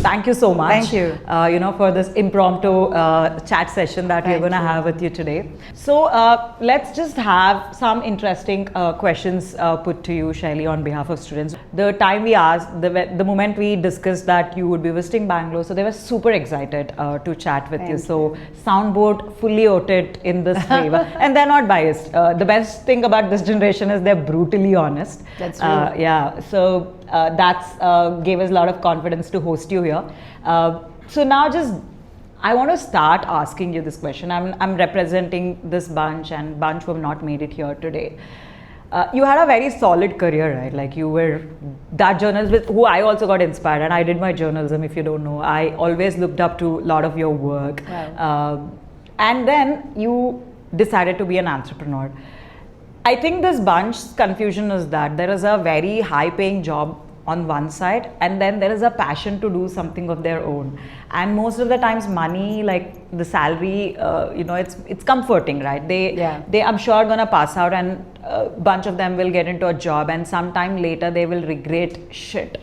thank you so much. Thank you. For this impromptu chat session that we're going to have with you today. So let's just have some interesting questions put to you, Shaili, on behalf of students. The time we asked, the moment we discussed that you would be visiting Bangalore, so they were super excited to chat with you. So soundboard fully voted in this favor, and they're not biased. The best thing about this generation is they're brutally honest. That's true. Yeah. So that's gave us a lot of confidence to host you here. So now I want to start asking you this question. I'm representing this bunch and bunch who have not made it here today. You had a very solid career, right? Like you were that journalist with who I also got inspired, and I did my journalism, if you don't know. I always looked up to a lot of your work. Wow. And then you decided to be an entrepreneur. I think this bunch's confusion is that there is a very high paying job on one side, and then there is a passion to do something of their own. And most of the times money, like the salary, it's comforting, right? They I'm sure gonna pass out, and a bunch of them will get into a job, and sometime later they will regret, shit,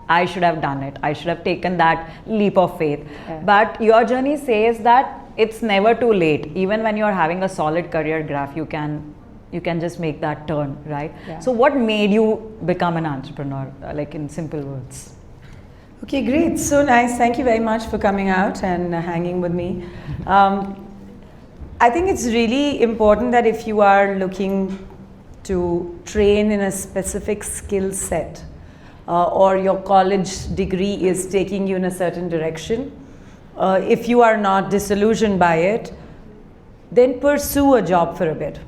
I should have done it. I should have taken that leap of faith. But your journey says that it's never too late. Even when you're having a solid career graph, you can just make that turn, right? So what made you become an entrepreneur, like in simple words? Okay, great. So nice. Thank you very much for coming out and hanging with me. I think it's really important that if you are looking to train in a specific skill set, or your college degree is taking you in a certain direction, if you are not disillusioned by it, then pursue a job for a bit.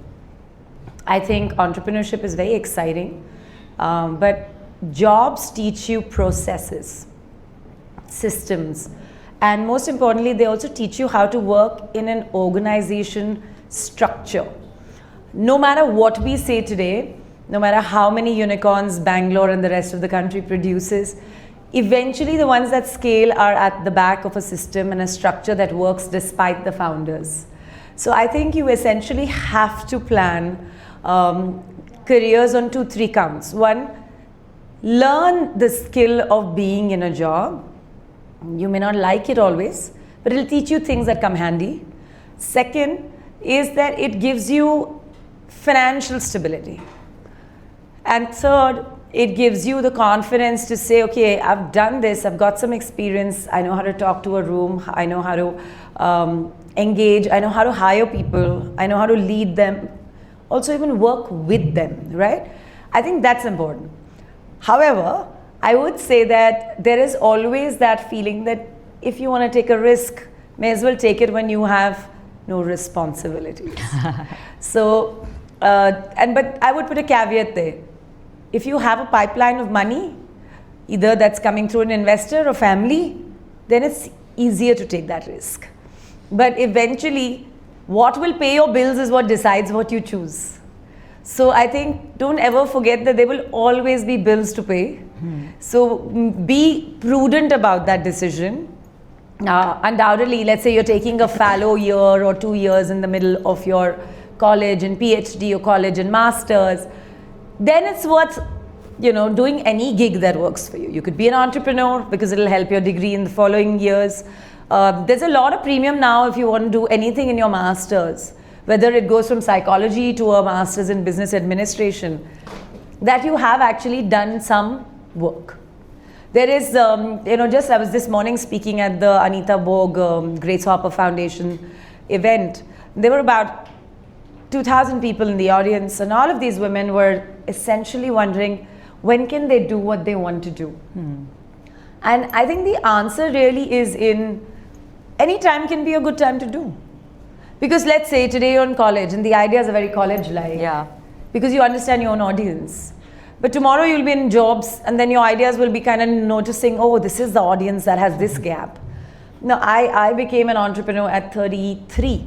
I think entrepreneurship is very exciting, but jobs teach you processes, systems, and most importantly, they also teach you how to work in an organization structure. No matter what we say today, no matter how many unicorns Bangalore and the rest of the country produces, eventually the ones that scale are at the back of a system and a structure that works despite the founders. So I think you essentially have to plan careers on 2-3 counts. One, learn the skill of being in a job. You may not like it always, but it'll teach you things that come handy. Second is that it gives you financial stability. And third, it gives you the confidence to say, okay, I've done this, I've got some experience, I know how to talk to a room, I know how to engage, I know how to hire people, I know how to lead them, also even work with them, right? I think that's important. However, I would say that there is always that feeling that if you want to take a risk, may as well take it when you have no responsibilities. So, but I would put a caveat there. If you have a pipeline of money, either that's coming through an investor or family, then it's easier to take that risk. But eventually, what will pay your bills is what decides what you choose. So I think don't ever forget that there will always be bills to pay. So be prudent about that decision. Undoubtedly, let's say you're taking a fallow year or 2 years in the middle of your college and PhD or college and masters, then it's worth doing any gig that works for you. You could be an entrepreneur because it'll help your degree in the following years. There's a lot of premium now if you want to do anything in your masters, whether it goes from psychology to a master's in business administration, that you have actually done some work. There is, just I was this morning speaking at the Anita Borg Grace Hopper Foundation event. There were about 2,000 people in the audience, and all of these women were essentially wondering, when can they do what they want to do? And I think the answer really is in any time can be a good time to do. Because let's say today you're in college and the ideas are very college-like. Yeah. Because you understand your own audience. But tomorrow you'll be in jobs and then your ideas will be kind of noticing, oh, this is the audience that has this gap. Now, I became an entrepreneur at 33.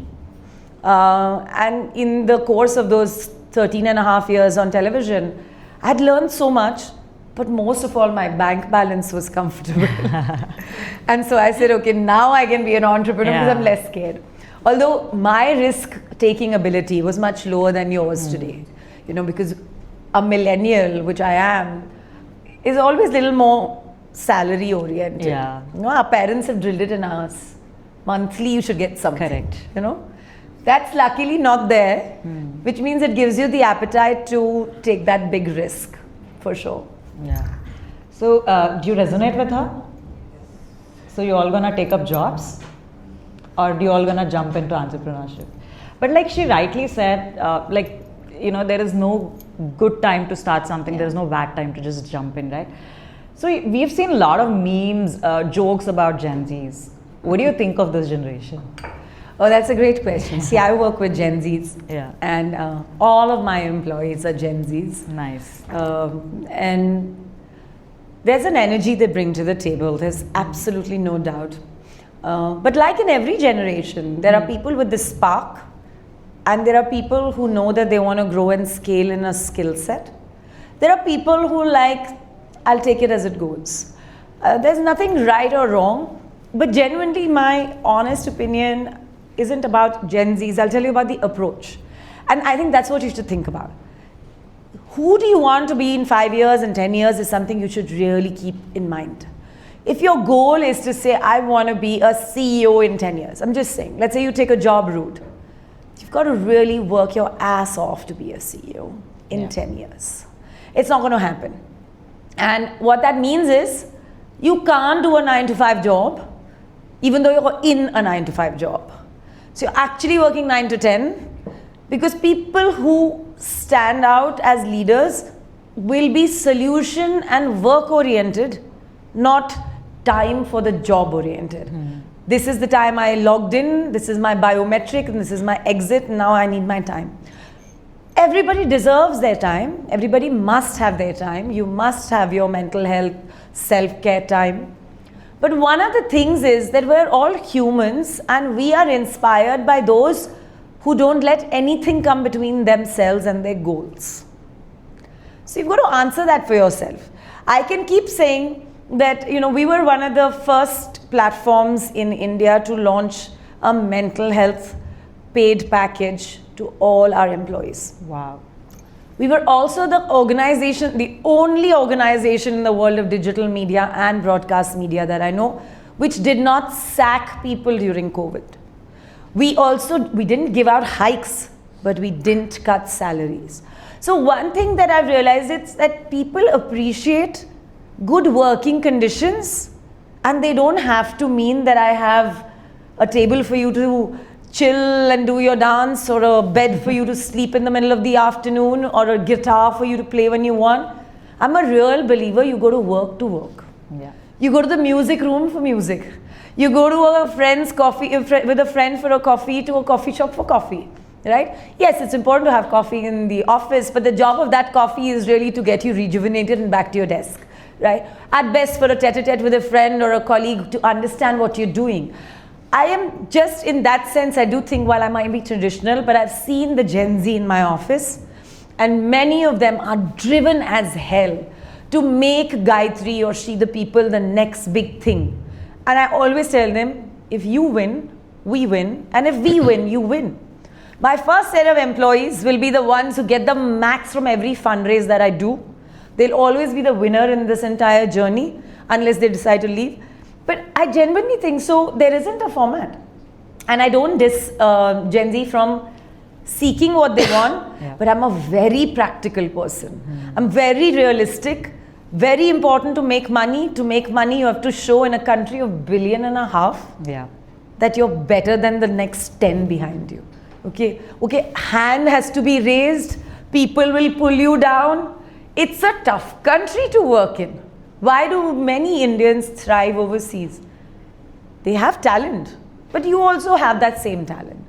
And in the course of those 13 and a half years on television, I had learned so much, but most of all, my bank balance was comfortable. And so I said, okay, now I can be an entrepreneur because I'm less scared. Although my risk-taking ability was much lower than yours today, because a millennial, which I am, is always a little more salary oriented. Yeah. You know, our parents have drilled it in us. Monthly, you should get something. Correct. You know, that's luckily not there, which means it gives you the appetite to take that big risk, for sure. Yeah. So, do you resonate with her? So, you all gonna take up jobs, or do you all gonna jump into entrepreneurship? But like she rightly said, like, you know, there is no good time to start something. There is no bad time to just jump in, right? So we've seen a lot of memes, jokes about Gen Zs. What do you think of this generation? Oh, that's a great question. See, I work with Gen Zs, Yeah. and all of my employees are Gen Zs. Nice. And there's an energy they bring to the table. There's absolutely no doubt. But like in every generation, there are people with this spark, and there are people who know that they want to grow and scale in a skill set. There are people who like, I'll take it as it goes. There's nothing right or wrong, but genuinely my honest opinion isn't about Gen Zs. I'll tell you about the approach. And I think that's what you should think about. Who do you want to be in 5 years and 10 years is something you should really keep in mind. If your goal is to say, I want to be a CEO in 10 years, I'm just saying, let's say you take a job route. You've got to really work your ass off to be a CEO in 10 years. It's not going to happen. And what that means is, you can't do a 9-to-5 job, even though you're in a 9-to-5 job. So you're actually working 9 to 10, because people who stand out as leaders will be solution and work oriented, not time for the job oriented. This is the time I logged in, this is my biometric, and this is my exit, and now I need my time. Everybody deserves their time. Everybody must have their time. You must have your mental health, self-care time. But one of the things is that we're all humans, and we are inspired by those who don't let anything come between themselves and their goals. So you've got to answer that for yourself. I can keep saying that, you know, we were one of the first platforms in India to launch a mental health paid package to all our employees. Wow. We were also the organization, the only organization in the world of digital media and broadcast media that I know, which did not sack people during COVID. We didn't give out hikes, but we didn't cut salaries. So one thing that I've realized is that people appreciate good working conditions, and they don't have to mean that I have a table for you to chill and do your dance, or a bed for you to sleep in the middle of the afternoon, or a guitar for you to play when you want. I'm a real believer you go to work. Yeah. You go to the music room for music. You go to a friend's coffee, with a friend for a coffee, to a coffee shop for coffee, right? Yes, it's important to have coffee in the office, but the job of that coffee is really to get you rejuvenated and back to your desk, right? At best for a tete-a-tete with a friend or a colleague to understand what you're doing. I am just, in that sense, I do think, while I might be traditional, but I've seen the Gen Z in my office, and many of them are driven as hell to make Gytree or She the People the next big thing. And I always tell them, if you win, we win, and if we win, you win. My first set of employees will be the ones who get the max from every fundraise that I do. They'll always be the winner in this entire journey, unless they decide to leave. But I genuinely think so. There isn't a format. And I don't diss Gen Z from seeking what they want, but I'm a very practical person. I'm very realistic. Very important to make money. To make money, you have to show in a country of 1.5 billion that you're better than the next 10 behind you. Okay, hand has to be raised. People will pull you down. It's a tough country to work in. Why do many Indians thrive overseas? They have talent, but you also have that same talent.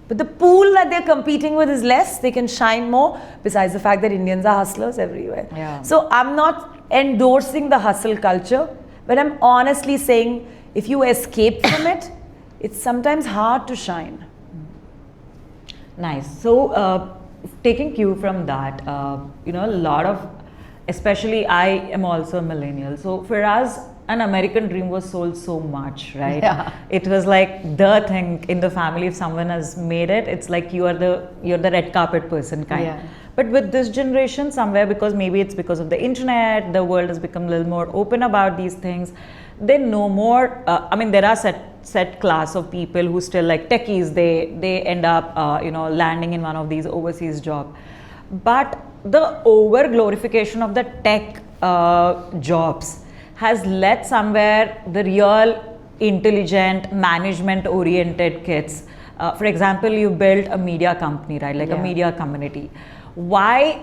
But the pool that they're competing with is less. They can shine more, besides the fact that Indians are hustlers everywhere. Yeah. So I'm not endorsing the hustle culture, but I'm honestly saying, if you escape from it, it's sometimes hard to shine. Nice. So taking cue from that, you know, a lot of, especially I am also a millennial. So for us, an American dream was sold so much, right? Yeah. It was like the thing in the family. If someone has made it, it's like you're the red carpet person kind. Yeah. But with this generation, somewhere, because maybe it's because of the internet, the world has become a little more open about these things. They know more. I mean, there are set class of people who still like techies. They end up landing in one of these overseas jobs. But the over glorification of the tech jobs has led somewhere the real intelligent management oriented kids. For example, you built a media company, right? Like a media community. Why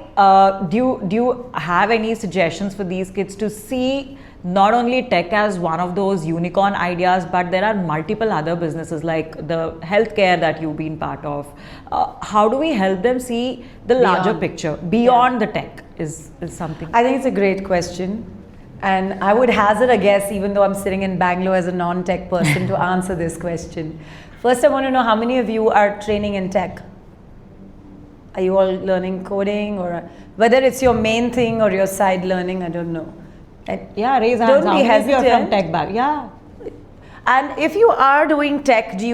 do you have any suggestions for these kids to see not only tech as one of those unicorn ideas, but there are multiple other businesses like the healthcare that you've been part of? How do we help them see the larger picture beyond the tech is something? I think it's a great question. And I would hazard a guess, even though I'm sitting in Bangalore as a non-tech person, to answer this question. First, I want to know how many of you are training in tech? Are you all learning coding, or whether it's your main thing or your side learning? I don't know. Raise hands. Don't be hesitant. You're from tech back. And if you are doing tech, do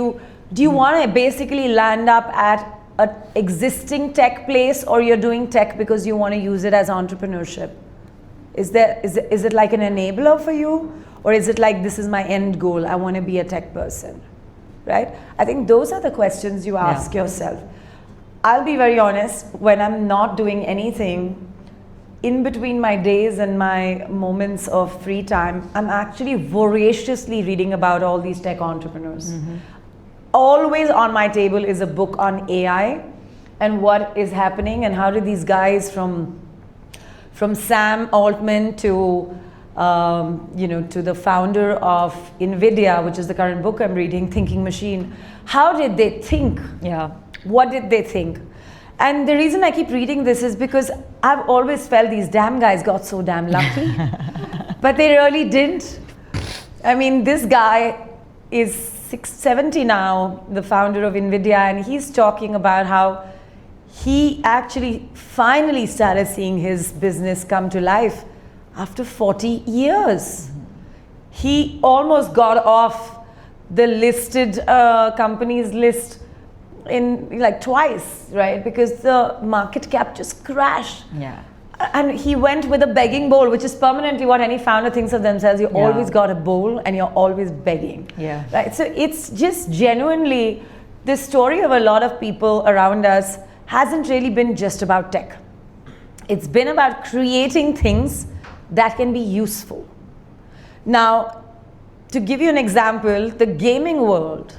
you want to basically land up at an existing tech place, or you're doing tech because you want to use it as entrepreneurship? Is it like an enabler for you, or is it like, this is my end goal, I want to be a tech person, right? I think those are the questions you ask yourself. I'll be very honest, when I'm not doing anything, in between my days and my moments of free time, I'm actually voraciously reading about all these tech entrepreneurs. Always on my table is a book on AI and what is happening, and how do these guys from Sam Altman to to the founder of NVIDIA, which is the current book I'm reading, Thinking Machine, how did they think? What did they think? And the reason I keep reading this is because I've always felt these damn guys got so damn lucky, but they really didn't. I mean, this guy is 70 now, the founder of NVIDIA, and he's talking about how he actually finally started seeing his business come to life after 40 years. He almost got off the listed companies list in like twice, right? Because the market cap just crashed. And he went with a begging bowl, which is permanently what any founder thinks of themselves. You always got a bowl and you're always begging. Right? So it's just genuinely, the story of a lot of people around us hasn't really been just about tech. It's been about creating things that can be useful. Now, to give you an example, the gaming world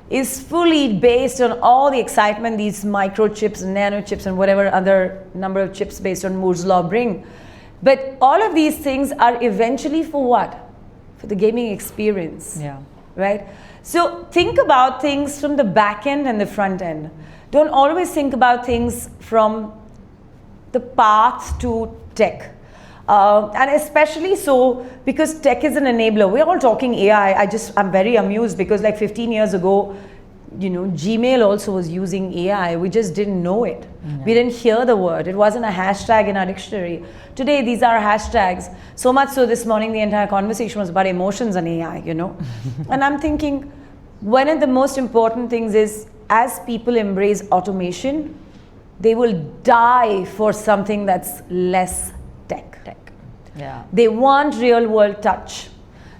is fully based on all the excitement these microchips and nanochips and whatever other number of chips based on Moore's law bring. But all of these things are eventually for what? For the gaming experience, right? So think about things from the back end and the front end. Don't always think about things from the path to tech. And especially so because tech is an enabler. We're all talking AI. I'm very amused because like 15 years ago, Gmail also was using AI. We just didn't know it. We didn't hear the word. It wasn't a hashtag in our dictionary. Today, these are hashtags. So much so this morning, the entire conversation was about emotions and AI, And I'm thinking, one of the most important things is, as people embrace automation, they will die for something that's less tech. They want real world touch.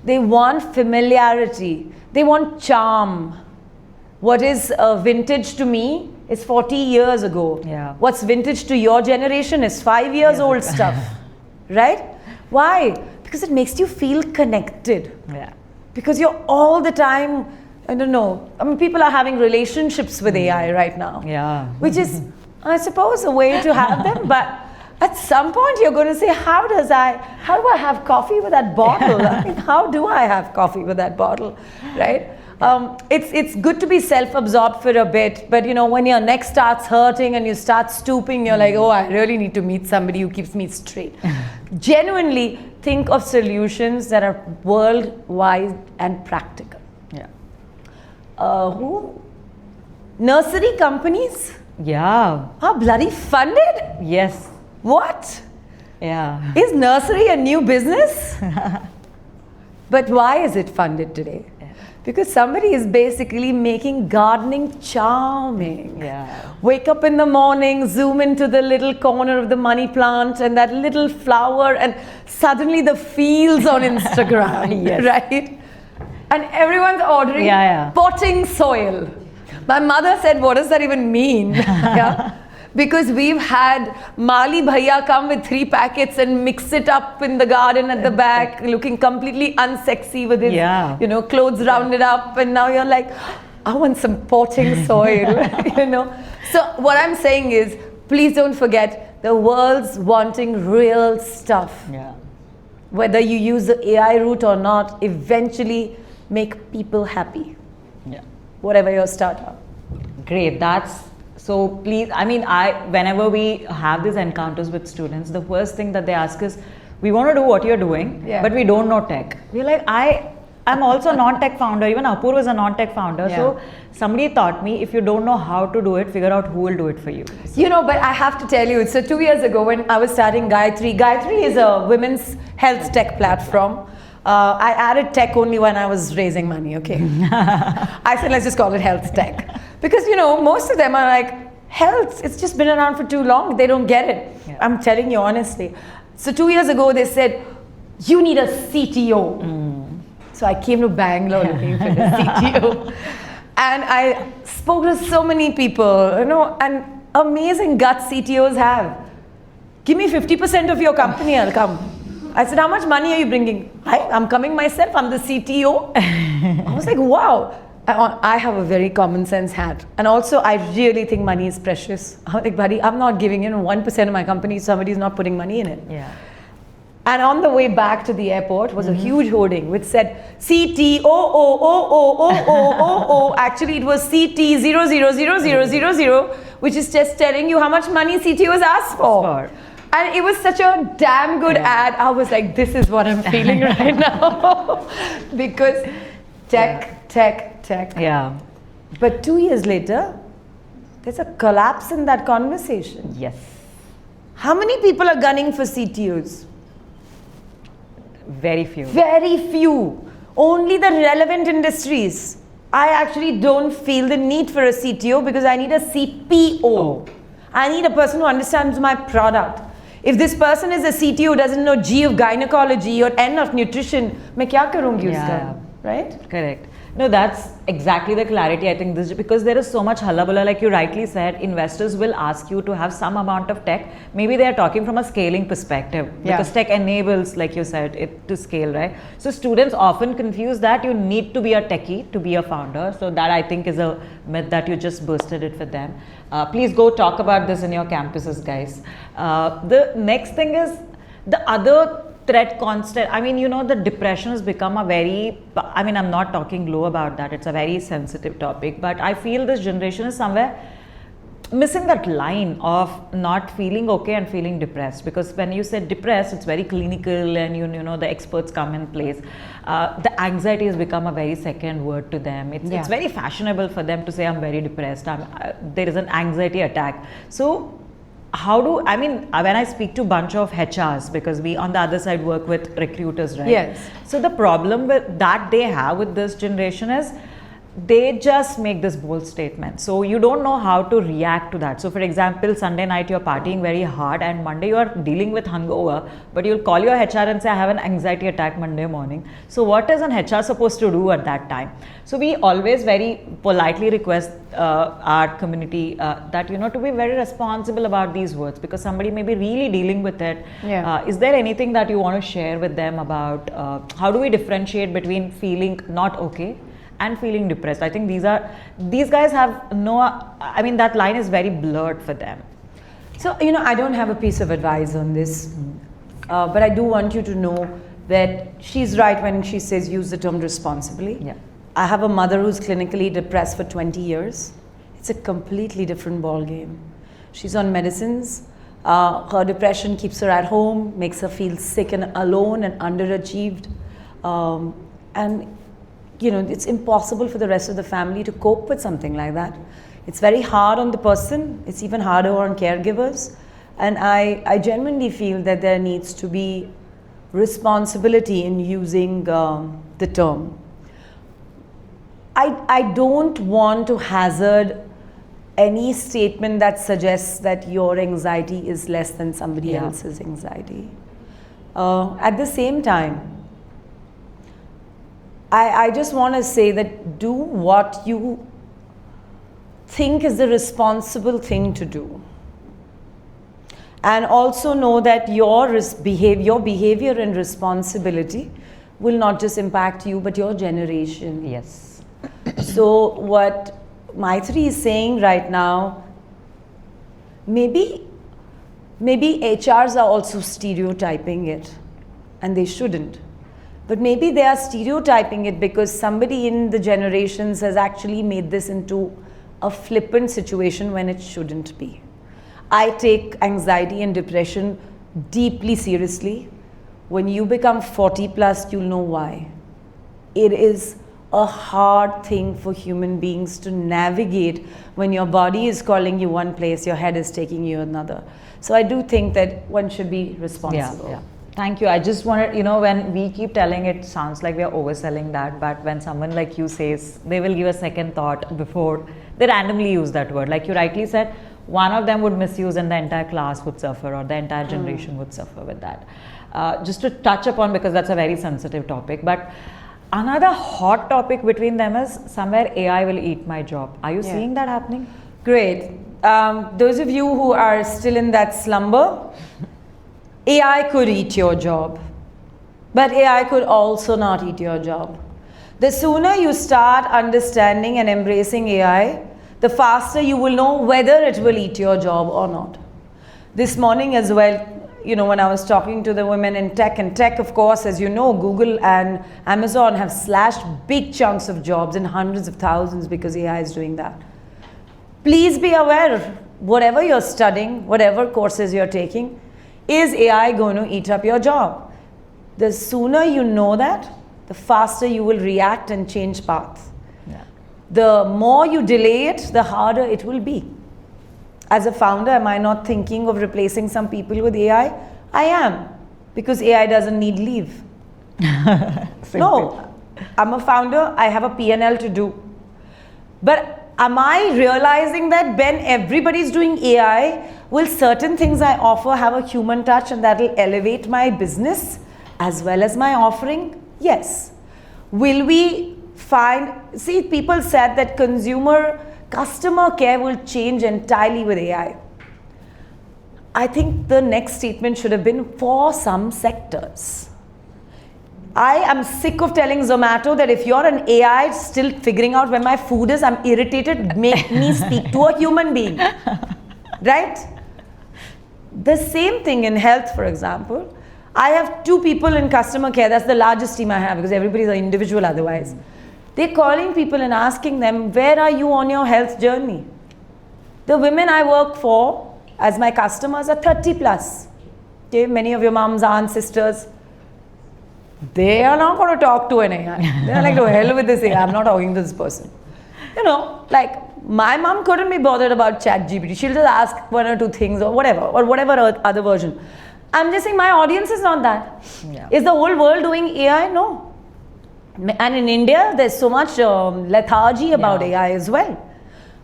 They want familiarity. They want charm. What is vintage to me is 40 years ago. What's vintage to your generation is 5 years old stuff. Right? Why? Because it makes you feel connected. Because you're all the time, I don't know, I mean, people are having relationships with AI right now. Which is, I suppose, a way to have them, but at some point you're going to say, how do I have coffee with that bottle? I mean, how do I have coffee with that bottle, right? It's good to be self-absorbed for a bit, but when your neck starts hurting and you start stooping, you're like, oh, I really need to meet somebody who keeps me straight. Genuinely think of solutions that are worldwide and practical. Nursery companies? Are bloody funded? Yes. What? Yeah. Is nursery a new business? But why is it funded today? Because somebody is basically making gardening charming. Yeah. Wake up in the morning, zoom into the little corner of the money plant and that little flower, and suddenly the fields on Instagram, Yes. right? And everyone's ordering potting soil. My mother said, what does that even mean? Yeah. Because we've had Mali Bhaiya come with 3 packets and mix it up in the garden at the back, looking completely unsexy with his, clothes rounded up. And now you're like, I want some potting soil, So what I'm saying is, please don't forget, the world's wanting real stuff. Yeah. Whether you use the AI route or not, eventually make people happy. Yeah. Whatever your startup. Great. So please, whenever we have these encounters with students, the first thing that they ask is, we want to do what you're doing, but we don't know tech. We're like, I'm also a non-tech founder. Even Apur was a non-tech founder. So somebody taught me, if you don't know how to do it, figure out who will do it for you. But I have to tell you, so 2 years ago when I was starting Gytree, Gytree is a women's health tech platform. I added tech only when I was raising money, okay? I said, let's just call it health tech. Because, most of them are like, health, it's just been around for too long. They don't get it. Yeah. I'm telling you honestly. So 2 years ago, they said, you need a CTO. So I came to Bangalore looking for the CTO. And I spoke to so many people, and amazing guts CTOs have. Give me 50% of your company, I'll come. I said, how much money are you bringing? I'm coming myself, I'm the CTO. I was like, wow. I have a very common sense hat. And also, I really think money is precious. I'm like, buddy, I'm not giving 1% of my company, somebody's not putting money in it. Yeah. And on the way back to the airport was a huge hoarding which said CTO. Actually, it was CT 0000000, which is just telling you how much money CTOs asked for. And it was such a damn good ad. I was like, this is what I'm feeling right now. Because tech. Yeah. But 2 years later, there's a collapse in that conversation. Yes. How many people are gunning for CTOs? Very few. Very few. Only the relevant industries. I actually don't feel the need for a CTO because I need a CPO. I need a person who understands my product. If this person is a CTO who doesn't know G of gynecology or N of nutrition, मैं क्या करूँगी उसका? Right? Correct. No, that's exactly the clarity. I think this, because there is so much hullabulla, like you rightly said, investors will ask you to have some amount of tech. Maybe they are talking from a scaling perspective because tech enables, like you said, it to scale, right? So students often confuse that you need to be a techie to be a founder. So that I think is a myth that you just bursted it for them. Please go talk about this in your campuses, guys. The next thing is the other threat constant. The depression has become a very, I'm not talking low about that. It's a very sensitive topic, but I feel this generation is somewhere missing that line of not feeling okay and feeling depressed. Because when you say depressed, it's very clinical and the experts come in place. The anxiety has become a very second word to them. It's very fashionable for them to say, I'm very depressed. There is an anxiety attack. So when I speak to a bunch of HRs, because we on the other side work with recruiters, right? Yes. So the problem that they have with this generation is they just make this bold statement. So you don't know how to react to that. So for example, Sunday night you're partying very hard and Monday you are dealing with hungover, but you'll call your HR and say, I have an anxiety attack Monday morning. So what is an HR supposed to do at that time? So we always very politely request our community that, to be very responsible about these words, because somebody may be really dealing with it. Yeah. Is there anything that you want to share with them about how do we differentiate between feeling not okay and feeling depressed? I think these guys have that line is very blurred for them. So, I don't have a piece of advice on this, but I do want you to know that she's right when she says use the term responsibly. Yeah. I have a mother who's clinically depressed for 20 years. It's a completely different ball game. She's on medicines. Her depression keeps her at home, makes her feel sick and alone and underachieved. It's impossible for the rest of the family to cope with something like that. It's very hard on the person. It's even harder on caregivers. And I genuinely feel that there needs to be responsibility in using the term. I don't want to hazard any statement that suggests that your anxiety is less than somebody else's anxiety. At the same time, I just want to say that do what you think is the responsible thing to do. And also know that your behavior and responsibility will not just impact you, but your generation. Yes. So what Gytree is saying right now, maybe HRs are also stereotyping it, and they shouldn't. But maybe they are stereotyping it because somebody in the generations has actually made this into a flippant situation when it shouldn't be. I take anxiety and depression deeply seriously. When you become 40 plus, you'll know why. It is a hard thing for human beings to navigate when your body is calling you one place, your head is taking you another. So I do think that one should be responsible. Yeah. Thank you. I just wanted, when we keep telling it sounds like we are overselling that, but when someone like you says, they will give a second thought before they randomly use that word. Like you rightly said, one of them would misuse and the entire class would suffer, or the entire generation would suffer with that. Just to touch upon, because that's a very sensitive topic, but another hot topic between them is somewhere AI will eat my job. Are you seeing that happening? Great. Those of you who are still in that slumber, AI could eat your job, but AI could also not eat your job. The sooner you start understanding and embracing AI, the faster you will know whether it will eat your job or not. This morning as well, when I was talking to the women in tech, and tech, of course, as you know, Google and Amazon have slashed big chunks of jobs in hundreds of thousands because AI is doing that. Please be aware, whatever you're studying, whatever courses you're taking, is AI going to eat up your job? The sooner you know that, the faster you will react and change path. Yeah. The more you delay it, the harder it will be. As a founder, am I not thinking of replacing some people with AI? I am, because AI doesn't need leave. No, I'm a founder, I have a P&L to do. But am I realizing that when everybody's doing AI, will certain things I offer have a human touch and that will elevate my business as well as my offering? Yes. Will we see, people said that customer care will change entirely with AI. I think the next statement should have been for some sectors. I am sick of telling Zomato that if you're an AI still figuring out where my food is, I'm irritated, make me speak to a human being. Right? The same thing in health, for example. I have 2 people in customer care. That's the largest team I have because everybody's an individual otherwise. They're calling people and asking them, where are you on your health journey? The women I work for as my customers are 30 plus. Okay, many of your moms, aunts, sisters, they are not going to talk to an AI. They're like, to hell with this AI, I'm not talking to this person. Like my mom couldn't be bothered about ChatGPT. She'll just ask 1 or 2 things or whatever other version. I'm just saying my audience is not that. Yeah. Is the whole world doing AI? No. And in India, there's so much lethargy about AI as well.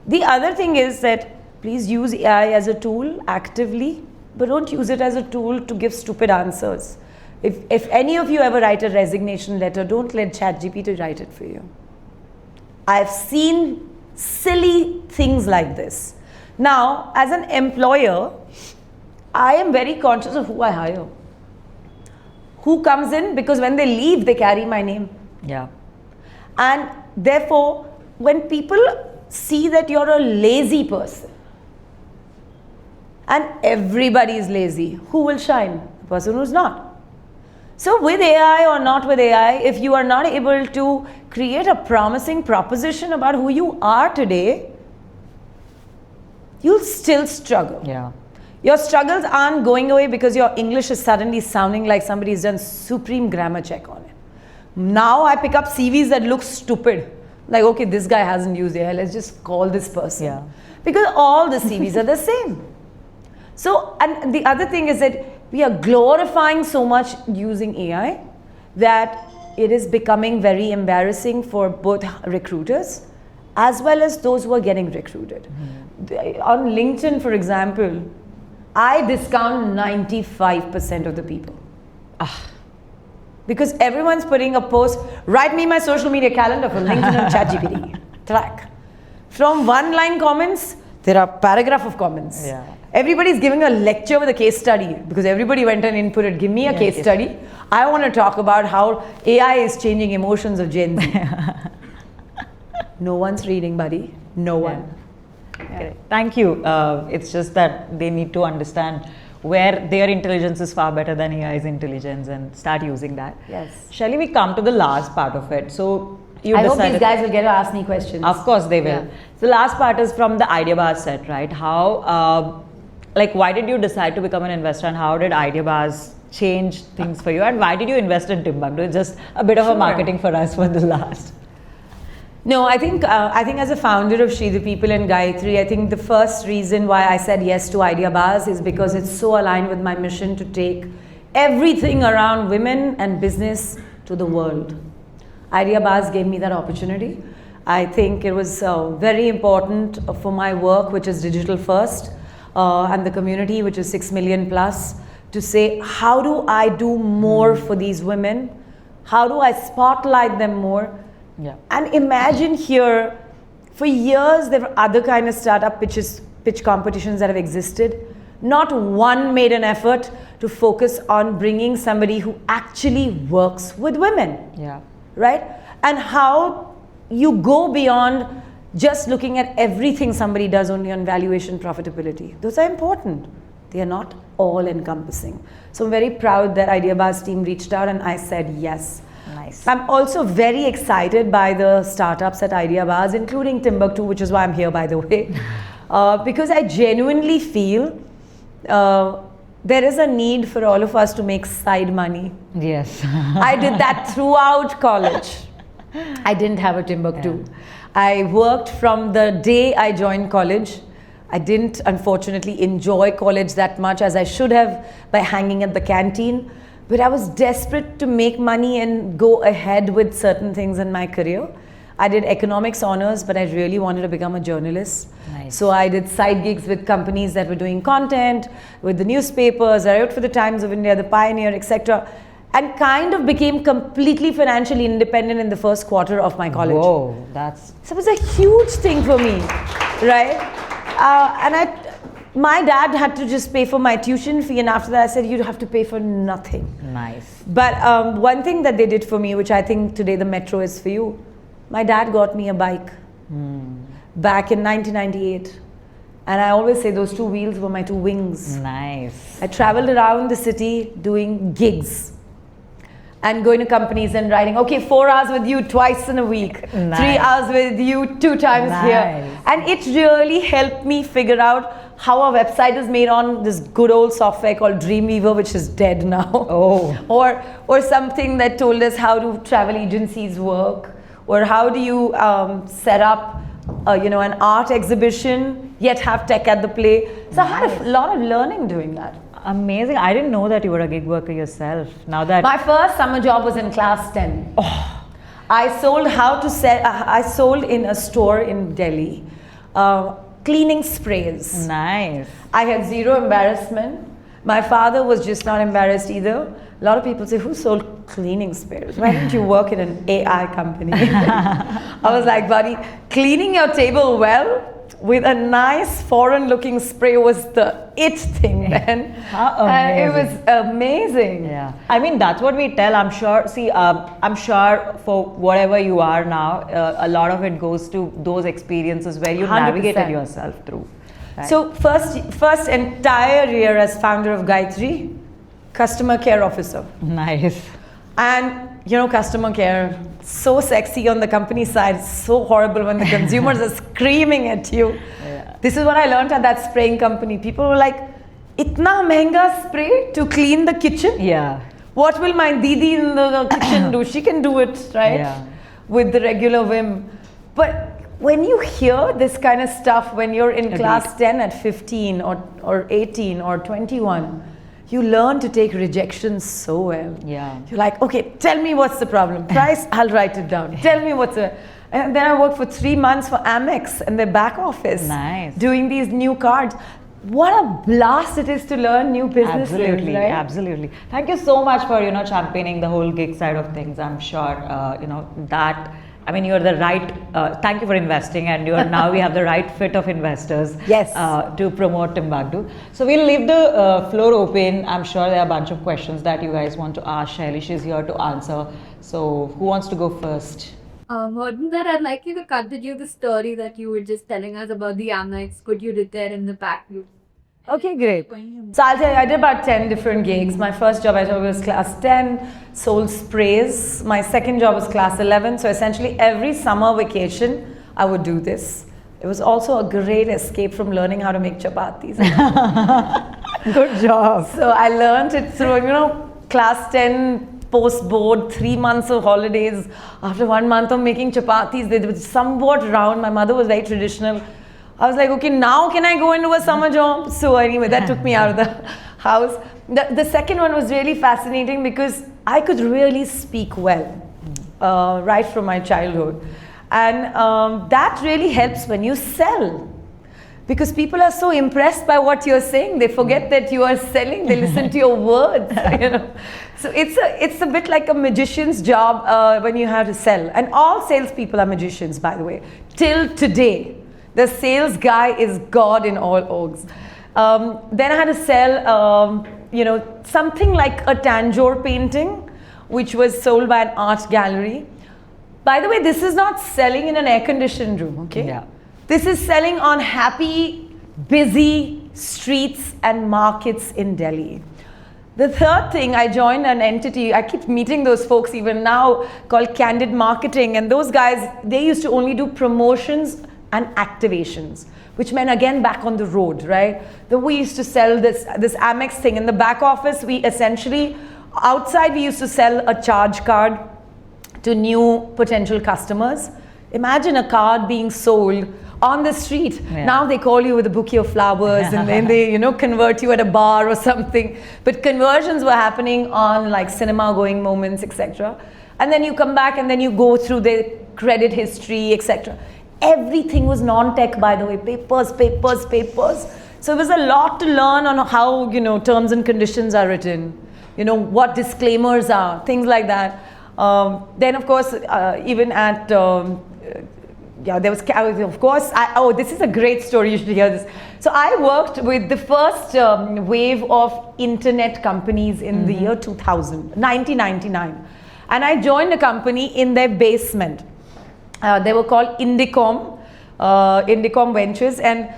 The other thing is that please use AI as a tool actively, but don't use it as a tool to give stupid answers. If any of you ever write a resignation letter, don't let ChatGPT write it for you. I've seen silly things like this. Now, as an employer, I am very conscious of who I hire. Who comes in, because when they leave, they carry my name. Yeah. And therefore, when people see that you're a lazy person, and everybody is lazy, who will shine? The person who's not. So with AI or not with AI, if you are not able to create a promising proposition about who you are today, you'll still struggle. Yeah. Your struggles aren't going away because your English is suddenly sounding like somebody's done supreme grammar check on it. Now I pick up CVs that look stupid. Like, okay, this guy hasn't used AI, let's just call this person. Yeah. Because all the CVs are the same. So, and the other thing is that we are glorifying so much using AI that it is becoming very embarrassing for both recruiters as well as those who are getting recruited. On LinkedIn, for example, I discount 95% of the people. Because everyone's putting a post, write me my social media calendar for LinkedIn and ChatGPT. Track. From one-line comments, there are paragraph of comments. Yeah. Everybody's giving a lecture with a case study because everybody went and inputted, give me a case study. I want to talk about how AI is changing emotions of Gen Z. No one's reading, buddy. No one. Okay. Thank you. It's just that they need to understand where their intelligence is far better than AI's intelligence and start using that. Yes. Shall we come to the last part of it? So you I hope decided, these guys will get to ask me questions. Of course they will. Yeah. So the last part is from the Ideabaaz set, right? How, like, why did you decide to become an investor, and how did Ideabaaz change things for you, and why did you invest in Timbuckdo? Just a bit of a marketing for us for the last. No, I think as a founder of She the People and Gytree, I think the first reason why I said yes to Ideabaaz is because it's so aligned with my mission to take everything around women and business to the world. Ideabaaz gave me that opportunity. I think it was very important for my work, which is digital first, and the community, which is 6 million plus, to say, how do I do more for these women? How do I spotlight them more? Yeah. And imagine here, for years there were other kind of startup pitch competitions that have existed. Not one made an effort to focus on bringing somebody who actually works with women. Yeah. Right? And how you go beyond just looking at everything somebody does only on valuation, profitability. Those are important. They are not all encompassing. So I'm very proud that Ideabaaz team reached out and I said yes. Nice. I'm also very excited by the startups at Ideabaaz, including Timbuckdo, which is why I'm here, by the way, because I genuinely feel there is a need for all of us to make side money. Yes. I did that throughout college. I didn't have a Timbuckdo. Yeah. I worked from the day I joined college. I didn't, unfortunately, enjoy college that much as I should have by hanging at the canteen. But I was desperate to make money and go ahead with certain things in my career. I did economics honors, but I really wanted to become a journalist. Nice. So I did side gigs with companies that were doing content, with the newspapers. I wrote for the Times of India, the Pioneer, etc. And kind of became completely financially independent in the first quarter of my college. Whoa, that's... So it was a huge thing for me, right? My dad had to just pay for my tuition fee, and after that I said, you'd have to pay for nothing. Nice. But one thing that they did for me, which I think today the metro is for you, my dad got me a bike back in 1998. And I always say those two wheels were my two wings. Nice. I traveled around the city doing gigs and going to companies and writing, okay, 4 hours with you twice in a week, Nice. 3 hours with you 2 times here. Nice. And it really helped me figure out how a website is made on this good old software called Dreamweaver, which is dead now. Oh. Or something that told us how do travel agencies work, or how do you set up an art exhibition, yet have tech at the play. So I had a lot of learning doing that. Amazing. I didn't know that you were a gig worker yourself. Now that... My first summer job was in class 10. Oh. I sold in a store in Delhi, cleaning sprays. Nice. I had zero embarrassment. My father was just not embarrassed either. A lot of people say, who sold cleaning sprays? Why didn't you work in an AI company? I was like, buddy, cleaning your table well with a nice foreign looking spray was the it thing then. How amazing. It was amazing. Yeah. I mean, that's what we tell. I'm sure, I'm sure for whatever you are now, a lot of it goes to those experiences where you 100%. navigated yourself through. Right? So first entire year as founder of Gytree, customer care officer. Nice. And customer care, so sexy on the company side, so horrible when the consumers are screaming at you. Yeah. This is what I learned at that spraying company. People were like, itna mehenga spray to clean the kitchen? Yeah. What will my Didi in the kitchen do? She can do it, right? Yeah. With the regular vim. But when you hear this kind of stuff, when you're in class 10 at 15 or 18 or 21, you learn to take rejection so well. Yeah. You're like, okay, tell me what's the problem. Price, I'll write it down. Tell me what's the... And then I worked for 3 months for Amex in their back office. Nice. Doing these new cards. What a blast it is to learn new business. Absolutely, right? absolutely. Thank you so much for, championing the whole gig side of things. I'm sure, you're the right, thank you for investing, and now we have the right fit of investors Yes. To promote Timbuckdo. So we'll leave the floor open. I'm sure there are a bunch of questions that you guys want to ask Shaili. She's here to answer. So who wants to go first? More than that, I'd like you to continue the story that you were just telling us about the Amex. Could you read there in the back? Okay, great. So I'll tell you, I did about 10 different gigs. My first job I told you was class 10, sold sprays. My second job was class 11. So essentially every summer vacation, I would do this. It was also a great escape from learning how to make chapatis. Good job. So I learned it through, class 10, post-board, 3 months of holidays. After 1 month of making chapatis, they were somewhat round. My mother was very traditional. I was like, okay, now can I go into a summer job? So anyway, that took me out of the house. The second one was really fascinating because I could really speak well right from my childhood. And that really helps when you sell. Because people are so impressed by what you're saying, they forget that you are selling, they listen to your words, So it's a bit like a magician's job when you have to sell. And all salespeople are magicians, by the way. Till today, the sales guy is God in all orgs. Then I had to sell, something like a Tanjore painting, which was sold by an art gallery. By the way, this is not selling in an air-conditioned room, okay? Yeah. This is selling on happy, busy streets and markets in Delhi. The third thing, I joined an entity, I keep meeting those folks even now, called Candid Marketing. And those guys, they used to only do promotions and activations, which meant again back on the road, right? Then we used to sell this Amex thing. In the back office, we essentially, outside we used to sell a charge card to new potential customers. Imagine a card being sold on the street. Yeah. Now they call you with a bouquet of flowers and then they, convert you at a bar or something. But conversions were happening on like cinema going moments, etc. And then you come back and then you go through the credit history, etc. Everything was non-tech, by the way, papers. So it was a lot to learn on how, terms and conditions are written, what disclaimers are, things like that. Then of course, even at, there was, of course, this is a great story, you should hear this. So I worked with the first wave of internet companies in the year 2000, 1999. And I joined a company in their basement. They were called Indicom Ventures. And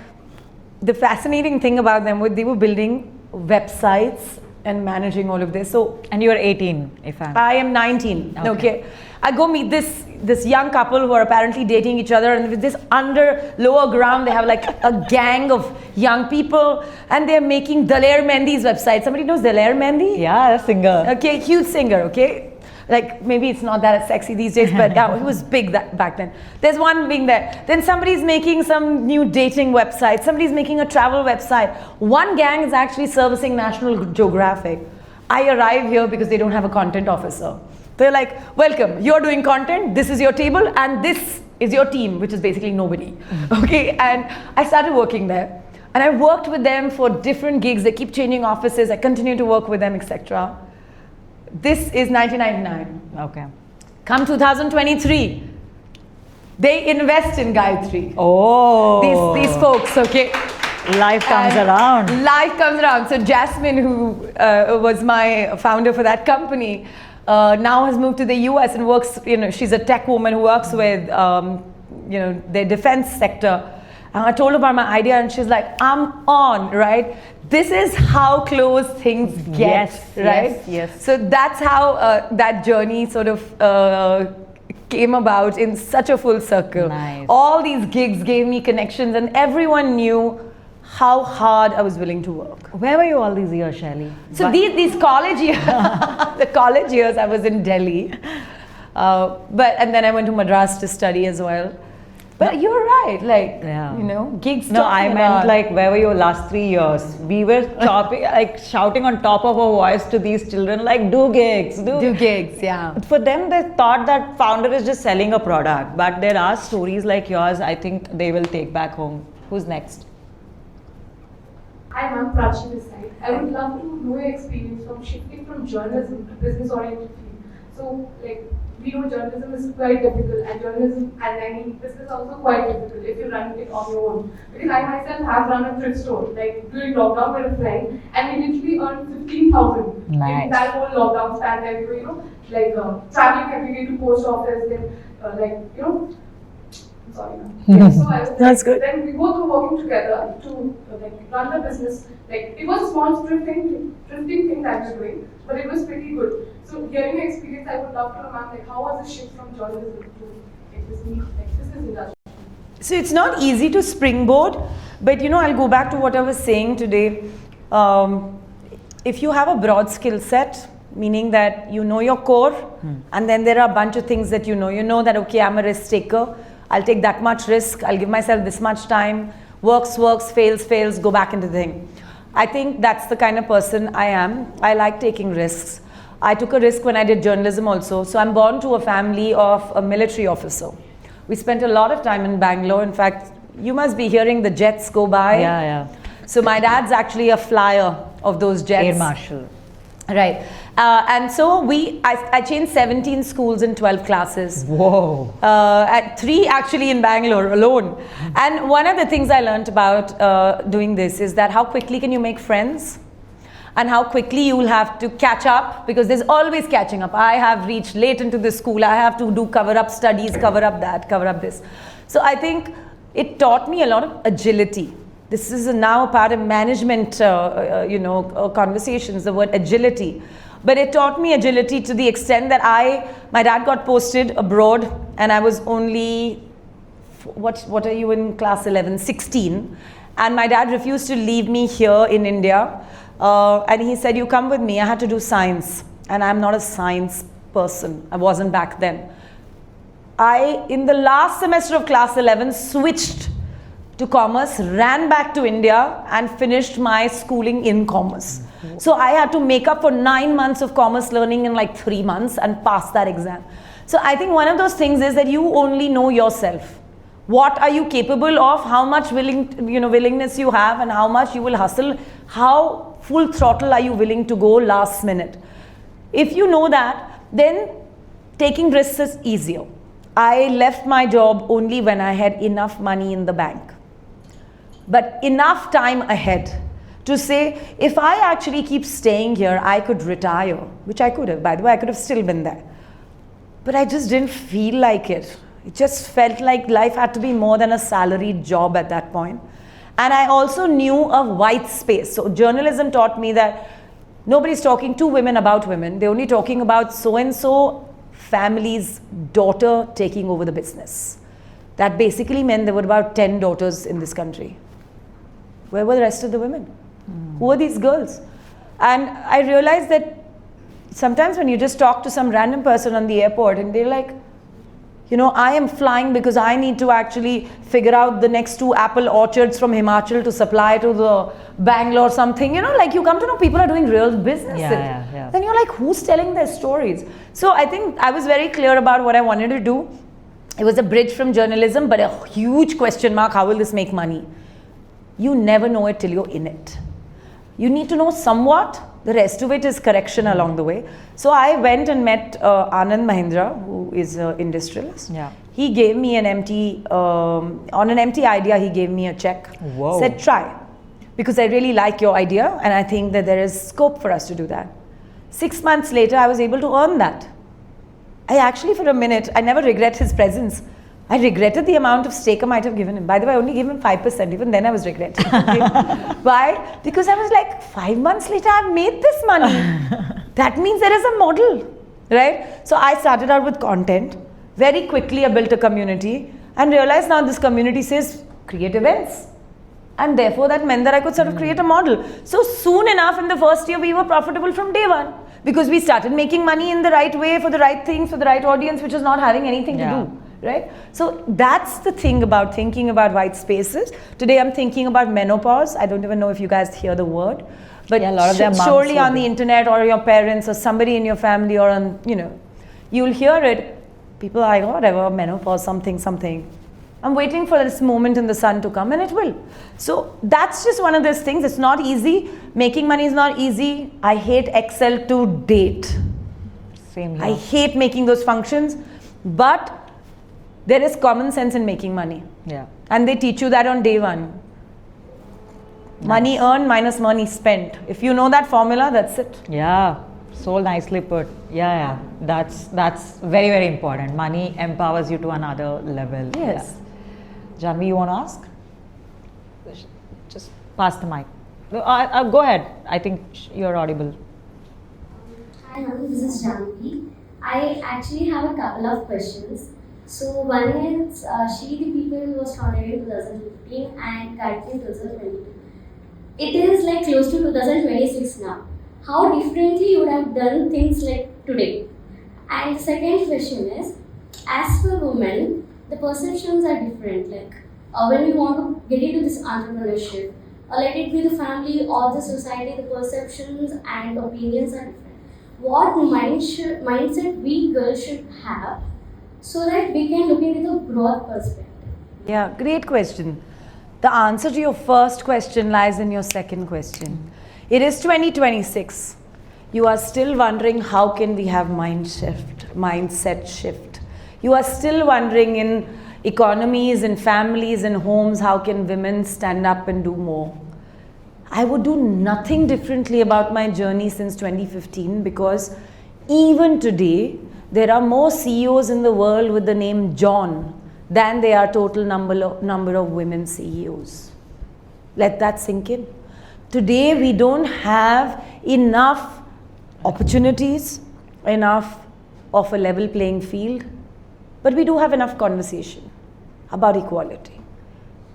the fascinating thing about them was they were building websites and managing all of this. So, And you were 18, if I am 19. Okay. I go meet this young couple who are apparently dating each other, and with this lower ground, they have like a gang of young people, and they're making Daler Mendy's website. Somebody knows Daler Mendy? Yeah, a singer. Okay, huge singer, okay? Like maybe it's not that sexy these days, but yeah, he was big back then. There's one being there. Then somebody's making some new dating website. Somebody's making a travel website. One gang is actually servicing National Geographic. I arrive here because they don't have a content officer. They're like, welcome, you're doing content, this is your table, and this is your team, which is basically nobody. Okay, and I started working there. And I worked with them for different gigs. They keep changing offices. I continue to work with them, etc. This is 1999. Okay. Come 2023, they invest in Gytree. Oh. These folks, okay. Life comes around. Life comes around. So Jasmine, who was my founder for that company, now has moved to the US and works, she's a tech woman who works with, their defense sector. And I told her about my idea and she's like, I'm on, right? This is how close things get, Yes, right? yes. So that's how that journey sort of came about in such a full circle. Nice. All these gigs gave me connections and everyone knew how hard I was willing to work. Where were you all these years, Shaili? So these college years, the college years, I was in Delhi. And then I went to Madras to study as well. But you're right, like, Yeah. you know, gigs. No, taught I me a meant lot. like where were your last 3 years? We were shouting on top of our voice to these children like do gigs, Do gigs, yeah. For them, they thought that founder is just selling a product, but there are stories like yours. I think they will take back home. Who's next? Hi, I'm Prachi this side. I would love to know your experience from shifting from journalism to business-oriented field. So, like, we know journalism is quite difficult, and journalism, and I mean, business is also quite difficult if you run it on your own. Because I myself have run a thrift store, like during lockdown with a friend, and we literally earned 15,000 Nice. in that whole lockdown span. That we were, like traveling every day to post office, then sorry, ma'am. Yeah, so I was That's good. Then we both were working together to run the business. Like it was a small drifting thing that we were doing, but it was pretty good. So hearing your experience, I would love to know, ma'am, like how was the shift from journalism to business industry? So it's not easy to springboard, but you know, I'll go back to what I was saying today. If you have a broad skill set, meaning that you know your core, and then there are a bunch of things that you know that, okay, I'm a risk taker, I'll take that much risk, I'll give myself this much time, works, fails, go back into the thing. I think that's the kind of person I am. I like taking risks. I took a risk when I did journalism also. So I'm born to a family of a military officer. We spent a lot of time in Bangalore. In fact, you must be hearing the jets go by. Yeah. So my dad's actually a flyer of those jets. Air Marshal. Right. And so I changed 17 schools in 12 classes. Whoa. At 3 actually in Bangalore alone. And one of the things I learned about doing this is that how quickly can you make friends? And how quickly you will have to catch up, because there's always catching up. I have reached late into the school. I have to do cover up studies, cover up that, cover up this. So I think it taught me a lot of agility. This is now a part of management, conversations, the word agility. But it taught me agility to the extent that my dad got posted abroad, and I was only, what are you in class 11, 16. And my dad refused to leave me here in India. And he said, you come with me. I had to do science, and I'm not a science person. I wasn't back then. In the last semester of class 11, switched to commerce, ran back to India and finished my schooling in commerce. So I had to make up for 9 months of commerce learning in like 3 months and pass that exam. So I think one of those things is that you only know yourself. What are you capable of? How much willingness you have, and how much you will hustle? How full throttle are you willing to go last minute? If you know that, then taking risks is easier. I left my job only when I had enough money in the bank, but enough time ahead to say, if I actually keep staying here, I could retire, which I could have. By the way, I could have still been there. But I just didn't feel like it. It just felt like life had to be more than a salaried job at that point. And I also knew a white space. So journalism taught me that nobody's talking to women about women. They're only talking about so-and-so family's daughter taking over the business. That basically meant there were about 10 daughters in this country. Where were the rest of the women? Who are these girls? And I realized that sometimes when you just talk to some random person on the airport and they're like, I am flying because I need to actually figure out the next 2 apple orchards from Himachal to supply to the Bangalore something. Like you come to know people are doing real businesses. Yeah. Then you're like, who's telling their stories? So I think I was very clear about what I wanted to do. It was a bridge from journalism, but a huge question mark, how will this make money? You never know it till you're in it. You need to know somewhat. The rest of it is correction along the way. So I went and met Anand Mahindra, who is an industrialist. Yeah. He gave me on an empty idea, he gave me a check. Whoa. Said, try. Because I really like your idea and I think that there is scope for us to do that. 6 months later, I was able to earn that. I actually, for a minute, I never regret his presence. I regretted the amount of stake I might have given him. By the way, I only gave him 5%. Even then I was regretting. Okay? Why? Because I was like, 5 months later, I've made this money. That means there is a model, right? So I started out with content. Very quickly, I built a community and realized now this community says, create events. And therefore, that meant that I could sort of create a model. So soon enough, in the first year, we were profitable from day one. Because we started making money in the right way, for the right things, for the right audience, which was not having anything to do. right? So that's the thing about thinking about white spaces. Today I'm thinking about menopause. I don't even know if you guys hear the word, but Yeah, a lot of their mums surely would on the be. internet or your parents or somebody in your family or on, you know, you'll hear it. People are like, oh, whatever, menopause, something. I'm waiting for this moment in the sun to come, and it will. So that's just one of those things. It's not easy. Making money is not easy. I hate Excel to date. Same I here. hate making those functions, but there is common sense in making money. Yeah. And they teach you that on day one. Money earned minus money spent. If you know that formula, that's it. Yeah, so nicely put. Yeah. That's very, very important. Money empowers you to another level. Yes. Yeah. Janvi, you want to ask? Just pass the mic. Go ahead. I think you're audible. Hi, Nanu, this is Janvi. I actually have a couple of questions. So one is, She the People was founded in 2015 and currently 2022. It is like close to 2026 now. How differently you would have done things like today? And the second question is, as for women, the perceptions are different. Like when we want to get into this entrepreneurship, or let it be the family or the society, the perceptions and opinions are different. What mindset we girls should have so that we can look into the broad perspective? Yeah, great question. The answer to your first question lies in your second question. It is 2026. You are still wondering how can we have mindset shift. You are still wondering in economies, in families, in homes, how can women stand up and do more? I would do nothing differently about my journey since 2015 because even today, there are more CEOs in the world with the name John than there are total number of women CEOs. Let that sink in. Today, we don't have enough opportunities, enough of a level playing field, but we do have enough conversation about equality.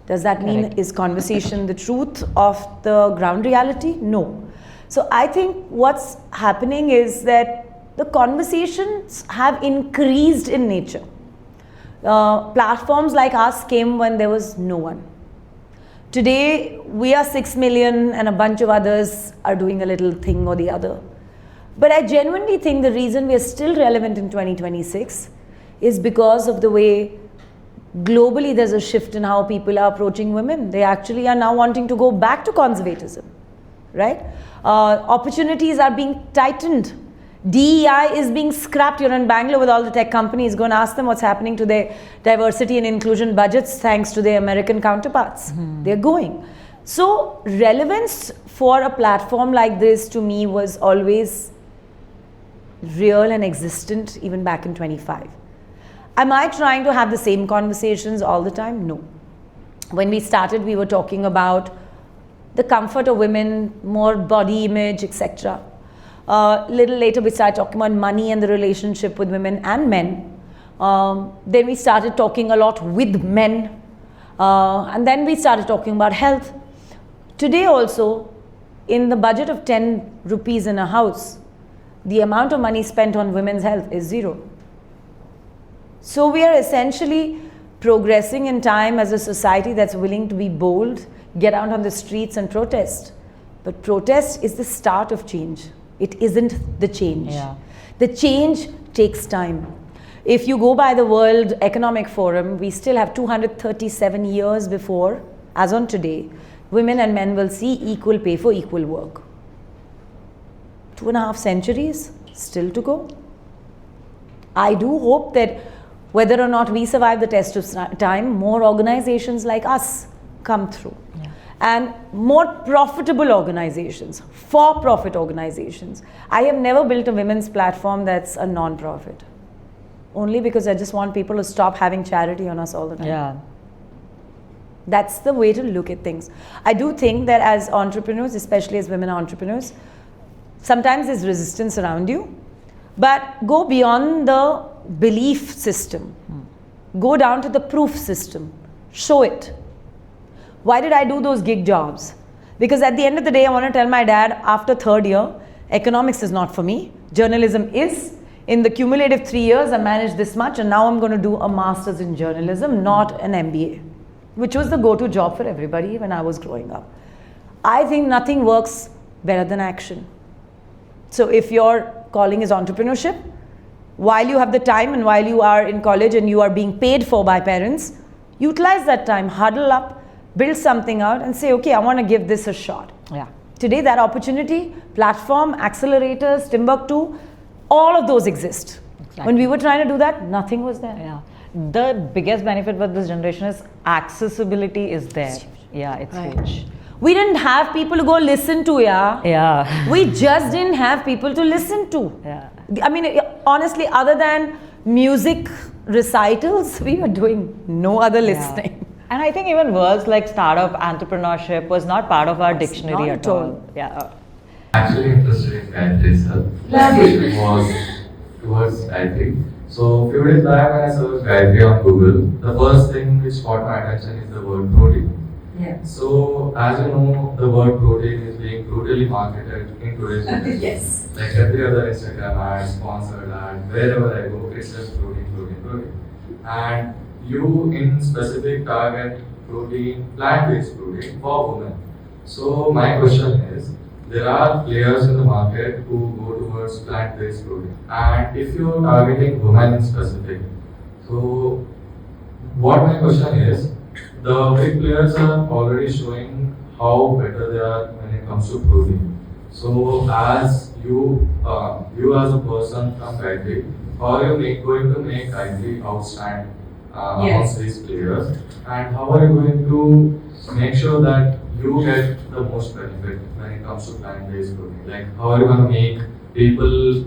Does that mean is conversation the truth of the ground reality? No. So I think what's happening is that the conversations have increased in nature. Platforms like us came when there was no one. Today we are 6 million and a bunch of others are doing a little thing or the other. But I genuinely think the reason we are still relevant in 2026 is because of the way globally there's a shift in how people are approaching women. They actually are now wanting to go back to conservatism, right? Opportunities are being tightened. DEI is being scrapped. You're in Bangalore with all the tech companies. Go and ask them what's happening to their diversity and inclusion budgets thanks to their American counterparts. They're going. So relevance for a platform like this to me was always real and existent even back in 25. Am I trying to have the same conversations all the time? No. When we started, we were talking about the comfort of women, more body image, etc. Little later, we started talking about money and the relationship with women and men. Then we started talking a lot with men. And then we started talking about health. Today also, in the budget of 10 rupees in a house, the amount of money spent on women's health is 0. So we are essentially progressing in time as a society that's willing to be bold, get out on the streets and protest. But protest is the start of change. It isn't the change. Yeah. The change takes time. If you go by the World Economic Forum, we still have 237 years before, as on today, women and men will see equal pay for equal work. 2.5 centuries still to go. I do hope that whether or not we survive the test of time, more organizations like us come through. Yeah. And more profitable organizations, for-profit organizations. I have never built a women's platform that's a non-profit. Only because I just want people to stop having charity on us all the time. Yeah. That's the way to look at things. I do think that as entrepreneurs, especially as women entrepreneurs, sometimes there's resistance around you, but go beyond the belief system. Go down to the proof system. Show it. Why did I do those gig jobs? Because at the end of the day, I want to tell my dad after 3rd year, economics is not for me. Journalism is. in the cumulative 3 years, I managed this much, and now I'm going to do a master's in journalism, not an MBA, which was the go-to job for everybody when I was growing up. I think nothing works better than action. So if your calling is entrepreneurship, while you have the time and while you are in college and you are being paid for by parents, utilize that time, huddle up, build something out and say, okay, I want to give this a shot. Yeah. Today, that opportunity, platform, accelerators, Timbuckdo, all of those exist. Exactly. When we were trying to do that, nothing was there. Yeah. The biggest benefit with this generation is accessibility is there. Yeah, it's Right. huge. We didn't have people to go listen to, Yeah. We just didn't have people to listen to. Yeah. I mean, honestly, other than music recitals, we were doing no other listening. And I think even words like startup, entrepreneurship was not part of our dictionary not at at all. all. Yeah. Actually interested in Gytree itself. My question was towards Gytree. So a few days back when I searched Gytree on Google, the first thing which caught my attention is the word protein. Yeah. So as you know, the word protein is being brutally marketed in today's generation. Yes. Like every other Instagram ad, sponsored ad, wherever I go, it's just protein, protein, protein. And you in specific target protein, plant-based protein for women. So my question is, there are players in the market who go towards plant-based protein. And if you're targeting women in specific, so what my question is, the big players are already showing how better they are when it comes to protein. So as you as a person from Gytree, how are you going to make Gytree outstand amongst these players? And how are you going to make sure that you get the most benefit when it comes to plant-based protein? Like how are you going to make people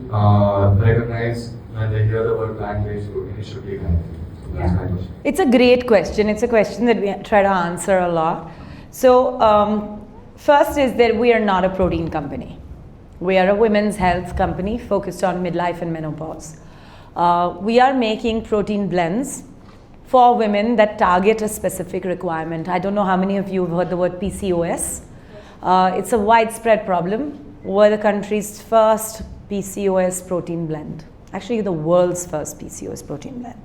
recognize when they hear the word plant-based protein, it should be Gytree? So that's my question. It's a great question. It's a question that we try to answer a lot. So, first is that we are not a protein company. We are a women's health company focused on midlife and menopause. We are making protein blends for women that target a specific requirement. I don't know how many of you have heard the word PCOS. It's a widespread problem. We're the country's first PCOS protein blend. Actually, the world's first PCOS protein blend.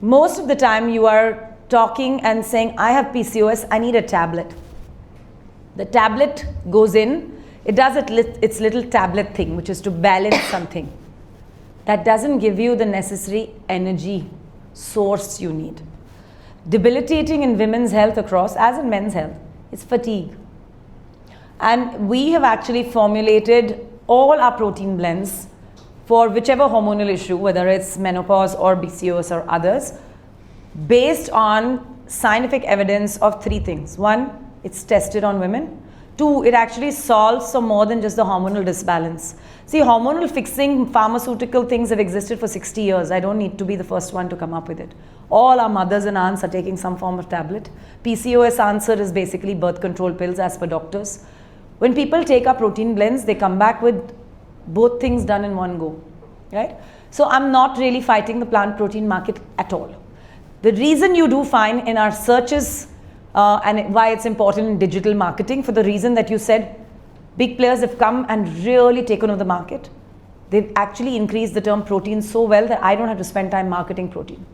Most of the time you are talking and saying, I have PCOS, I need a tablet. The tablet goes in, it does its little tablet thing, which is to balance something. That doesn't give you the necessary energy source you need. Debilitating in women's health across, as in men's health, is fatigue. And we have actually formulated all our protein blends for whichever hormonal issue, whether it's menopause or PCOS or others, based on scientific evidence of 3 things. 1, it's tested on women. 2, it actually solves for more than just the hormonal disbalance. See, hormonal fixing pharmaceutical things have existed for 60 years. I don't need to be the first one to come up with it. All our mothers and aunts are taking some form of tablet. PCOS answer is basically birth control pills as per doctors. When people take our protein blends, they come back with both things done in one go, right? So I'm not really fighting the plant protein market at all. The reason you do find in our searches and why it's important in digital marketing, for the reason that you said, big players have come and really taken over the market. They've actually increased the term protein so well that I don't have to spend time marketing protein.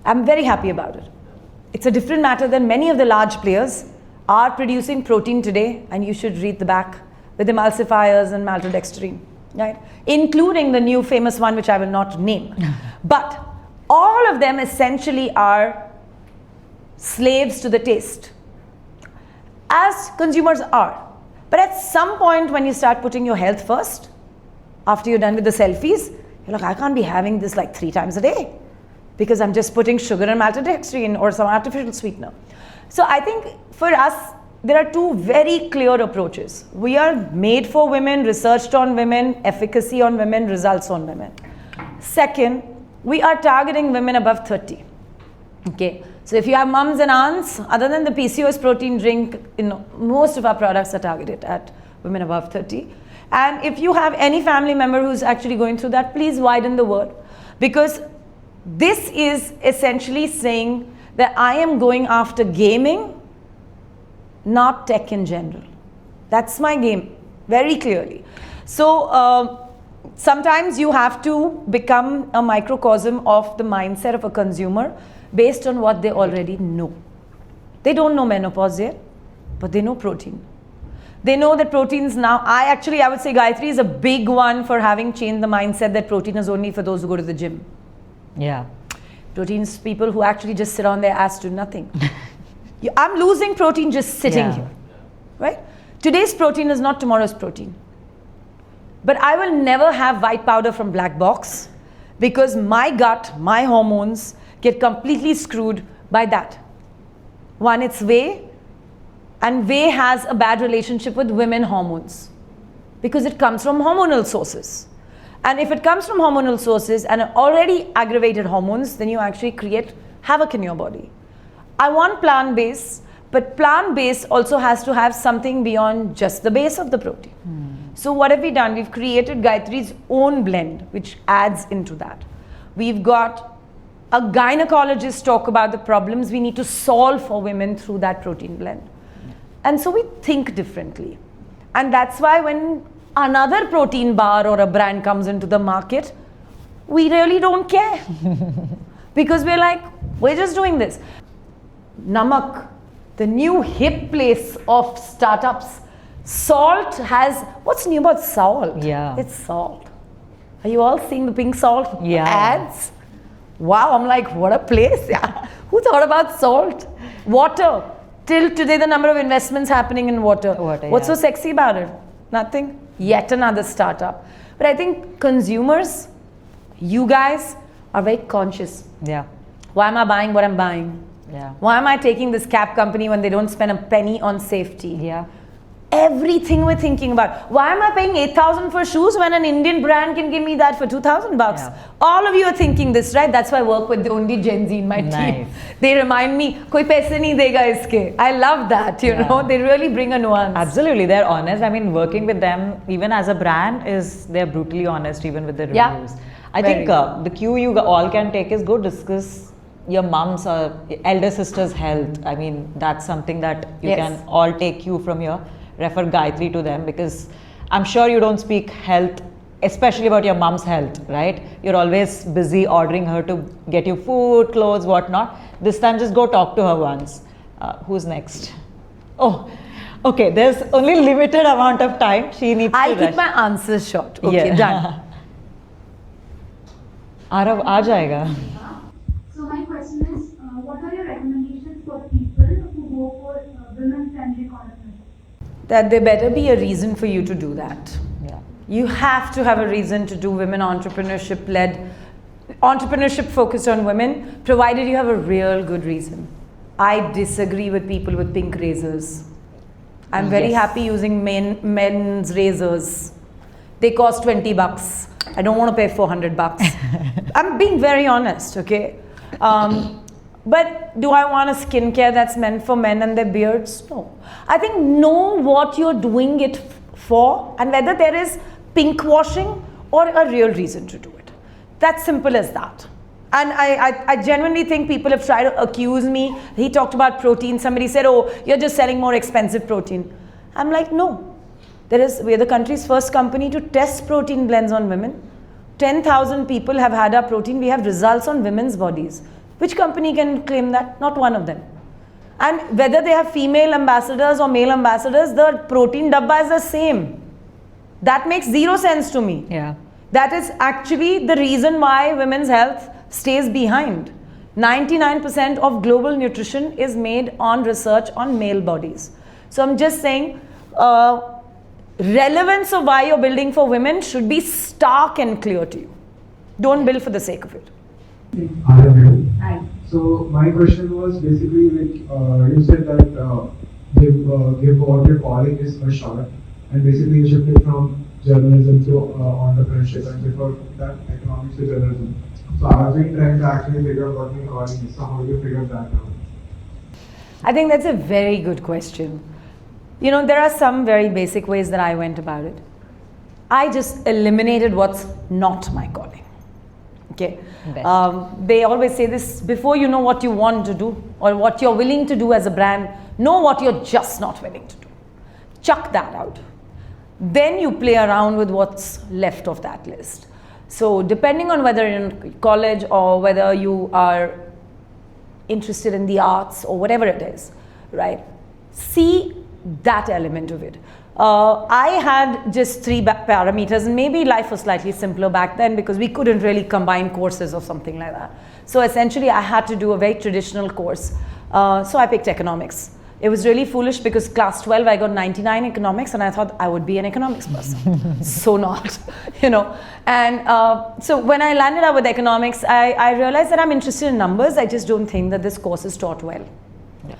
I'm very happy about it. It's a different matter than many of the large players are producing protein today, and you should read the back, with emulsifiers and maltodextrin, right? Including the new famous one, which I will not name. But all of them essentially are slaves to the taste, as consumers are. But at some point when you start putting your health first, after you're done with the selfies, you're like, I can't be having this like 3 times a day because I'm just putting sugar and maltodextrin or some artificial sweetener. So I think for us, there are 2 very clear approaches. We are made for women, researched on women, efficacy on women, results on women. Second, we are targeting women above 30. Okay, so if you have mums and aunts, other than the PCOS protein drink, most of our products are targeted at women above 30. And if you have any family member who's actually going through that, please widen the word, because this is essentially saying that I am going after gaming, not tech in general. That's my game, very clearly. So Sometimes you have to become a microcosm of the mindset of a consumer based on what they already know. They don't know menopause yet, but they know protein. They know that proteins now, I would say Gytree is a big one for having changed the mindset that protein is only for those who go to the gym. Yeah. Proteins, people who actually just sit on their ass do nothing. I'm losing protein just sitting here, right? Today's protein is not tomorrow's protein. But I will never have white powder from Black Box because my gut, my hormones get completely screwed by that. One, it's whey, and whey has a bad relationship with women hormones because it comes from hormonal sources. And if it comes from hormonal sources and already aggravated hormones, then you actually create havoc in your body. I want plant-based, but plant-based also has to have something beyond just the base of the protein. So what have we done? We've created Gytree's own blend, which adds into that. We've got a gynecologist talk about the problems we need to solve for women through that protein blend. And so we think differently. And that's why when another protein bar or a brand comes into the market, we really don't care. Because we're like, we're just doing this. Namak, the new hip place of startups. Salt has, what's new about salt? Yeah. It's salt. Are you all seeing the pink salt ads? Wow, I'm like, what a place. Yeah. Who thought about salt? Water. Till today, the number of investments happening in water. What's so sexy about it? Nothing. Yet another startup. But I think consumers, you guys are very conscious. Yeah. Why am I buying what I'm buying? Yeah. Why am I taking this cab company when they don't spend a penny on safety? Yeah. Everything we're thinking about. Why am I paying 8,000 for shoes when an Indian brand can give me that for 2,000 bucks? Yeah. All of you are thinking this, right? That's why I work with the only Gen Z in my Nice. team. They remind me, koi paise nahi dega iske. I love that, you know. They really bring a nuance. Absolutely, they're honest. I mean, working with them, even as a brand, they're brutally honest, even with the reviews. I Very think the cue you all can take is go discuss your mom's or elder sister's health. I mean, that's something that you can all take cue from here. Refer Gytree to them because I'm sure you don't speak health, especially about your mom's health, right? You're always busy ordering her to get you food, clothes, whatnot. This time just go talk to her once. Who's next? Oh, okay, there's only limited amount of time. She needs I'll to rush. keep my answers short. Okay, done. Arav, aa jayega. So my question is, what are your recommendations for people who go for women-centric entrepreneurship? That there better be a reason for you to do that. Yeah. You have to have a reason to do women entrepreneurship focused on women, provided you have a real good reason. I disagree with people with pink razors. I'm very happy using men's razors. They cost 20 bucks. I don't want to pay 400 bucks. I'm being very honest, okay? But do I want a skincare that's meant for men and their beards? No. I think know what you're doing it for and whether there is pink washing or a real reason to do it. That's simple as that. And I genuinely think people have tried to accuse me. He talked about protein. Somebody said, oh, you're just selling more expensive protein. I'm like, no. We're the country's first company to test protein blends on women. 10,000 people have had our protein. We have results on women's bodies. Which company can claim that? Not one of them. And whether they have female ambassadors or male ambassadors, the protein dabba is the same. That makes zero sense to me. Yeah. That is actually the reason why women's health stays behind. 99% of global nutrition is made on research on male bodies. So I'm just saying, relevance of why you're building for women should be stark and clear to you. Don't build for the sake of it. Hi. So my question was basically like you said that give what your calling is a shot, and basically you shifted from journalism to entrepreneurship, and before that economics to journalism. So I've been trying to actually figure out what my calling is. So how do you figure that out? I think that's a very good question. You know, there are some very basic ways that I went about it. I just eliminated what's not my calling. Okay. They always say this, before you know what you want to do or what you're willing to do as a brand, know what you're just not willing to do. Chuck that out. Then you play around with what's left of that list. So depending on whether you're in college or whether you are interested in the arts or whatever it is, right? See that element of it. I had just 3 parameters, and maybe life was slightly simpler back then because we couldn't really combine courses or something like that. So essentially I had to do a very traditional course. So I picked economics. It was really foolish because class 12 I got 99 economics and I thought I would be an economics person. So not, you know. And so when I landed up with economics, I realized that I'm interested in numbers. I just don't think that this course is taught well. Yeah.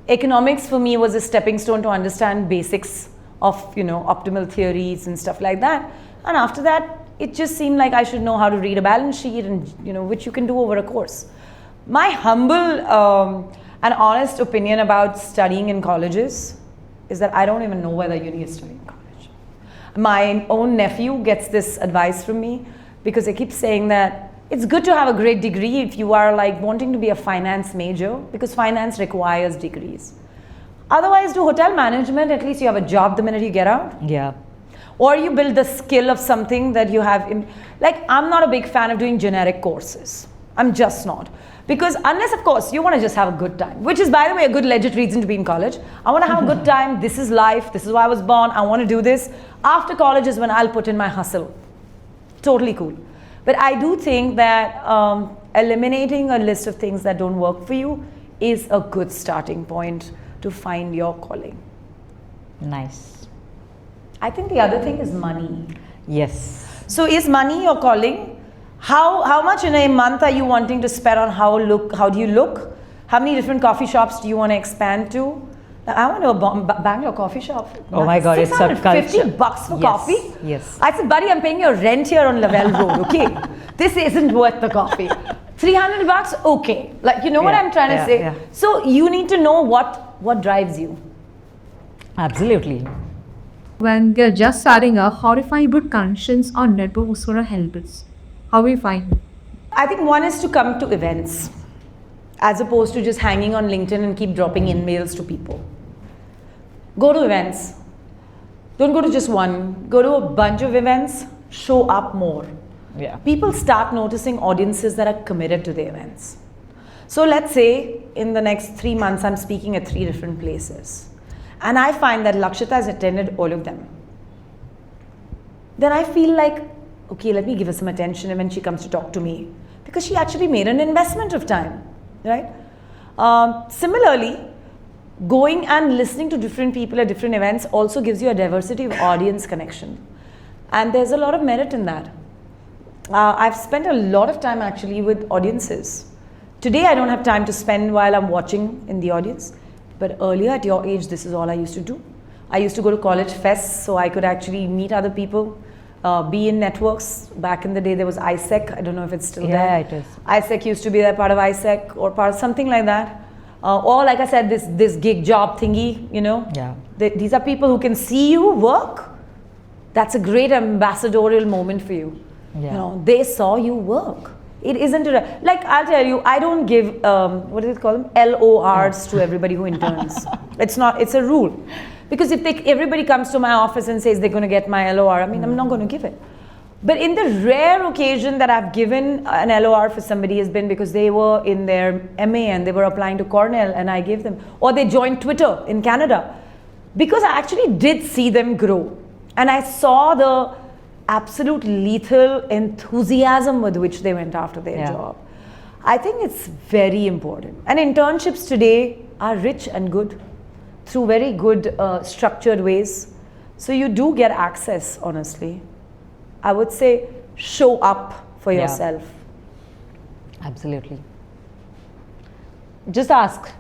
Economics for me was a stepping stone to understand basics of, you know, optimal theories and stuff like that. And after that, it just seemed like I should know how to read a balance sheet, and, you know, which you can do over a course. My humble and honest opinion about studying in colleges is that I don't even know whether you need to study in college. My own nephew gets this advice from me because I keep saying that it's good to have a great degree if you are like wanting to be a finance major, because finance requires degrees. Otherwise, do hotel management, at least you have a job the minute you get out. Yeah. Or you build the skill of something that you have. Like, I'm not a big fan of doing generic courses. I'm just not. Because unless, of course, you want to just have a good time, which is, by the way, a good legit reason to be in college. I want to have a good time. This is life. This is why I was born. I want to do this. After college is when I'll put in my hustle. Totally cool. But I do think that eliminating a list of things that don't work for you is a good starting point to find your calling. Nice. I think the other thing is money. Yes. So is money your calling? How much in a month are you wanting to spend on how do you look? How many different coffee shops do you want to expand to? I went to a Bangalore coffee shop. Oh my God, it's a culture. $50 for coffee? Yes. I said, buddy, I'm paying your rent here on Lavelle Road, okay? This isn't worth the coffee. $300, okay. Like, you know what I'm trying to say? Yeah. So you need to know what drives you. Absolutely. When they're just starting out, how to find good connections or network who's going to help us? How we find? I think one is to come to events as opposed to just hanging on LinkedIn and keep dropping emails to people. Go to events. Don't go to just one. Go to a bunch of events. Show up more. Yeah. People start noticing audiences that are committed to the events. So let's say in the next 3 months I'm speaking at 3 different places. And I find that Lakshita has attended all of them. Then I feel like, okay, let me give her some attention when she comes to talk to me, because she actually made an investment of time, right? Similarly, going and listening to different people at different events also gives you a diversity of audience connection. And there's a lot of merit in that. I've spent a lot of time actually with audiences. Today I don't have time to spend while I'm watching in the audience, but earlier at your age, this is all I used to do. I used to go to college fests so I could actually meet other people. Be in networks. Back in the day there was ISEC. I don't know if it's still there. Yeah, it is. ISEC used to be there, part of ISEC or part of something like that. Or like I said, this gig job thingy, you know. Yeah. These are people who can see you work. That's a great ambassadorial moment for you. Yeah. You know, they saw you work. It isn't like, I'll tell you, I don't give what do they call them, LORs to everybody who interns. It's a rule. Because if everybody comes to my office and says they're going to get my LOR, I mean, I'm not going to give it. But in the rare occasion that I've given an LOR for somebody has been because they were in their MA and they were applying to Cornell and I gave them, or they joined Twitter in Canada, because I actually did see them grow. And I saw the absolute lethal enthusiasm with which they went after their job. I think it's very important. And internships today are rich and good, through very good structured ways. So you do get access, honestly. I would say show up for yourself. Absolutely. Just ask.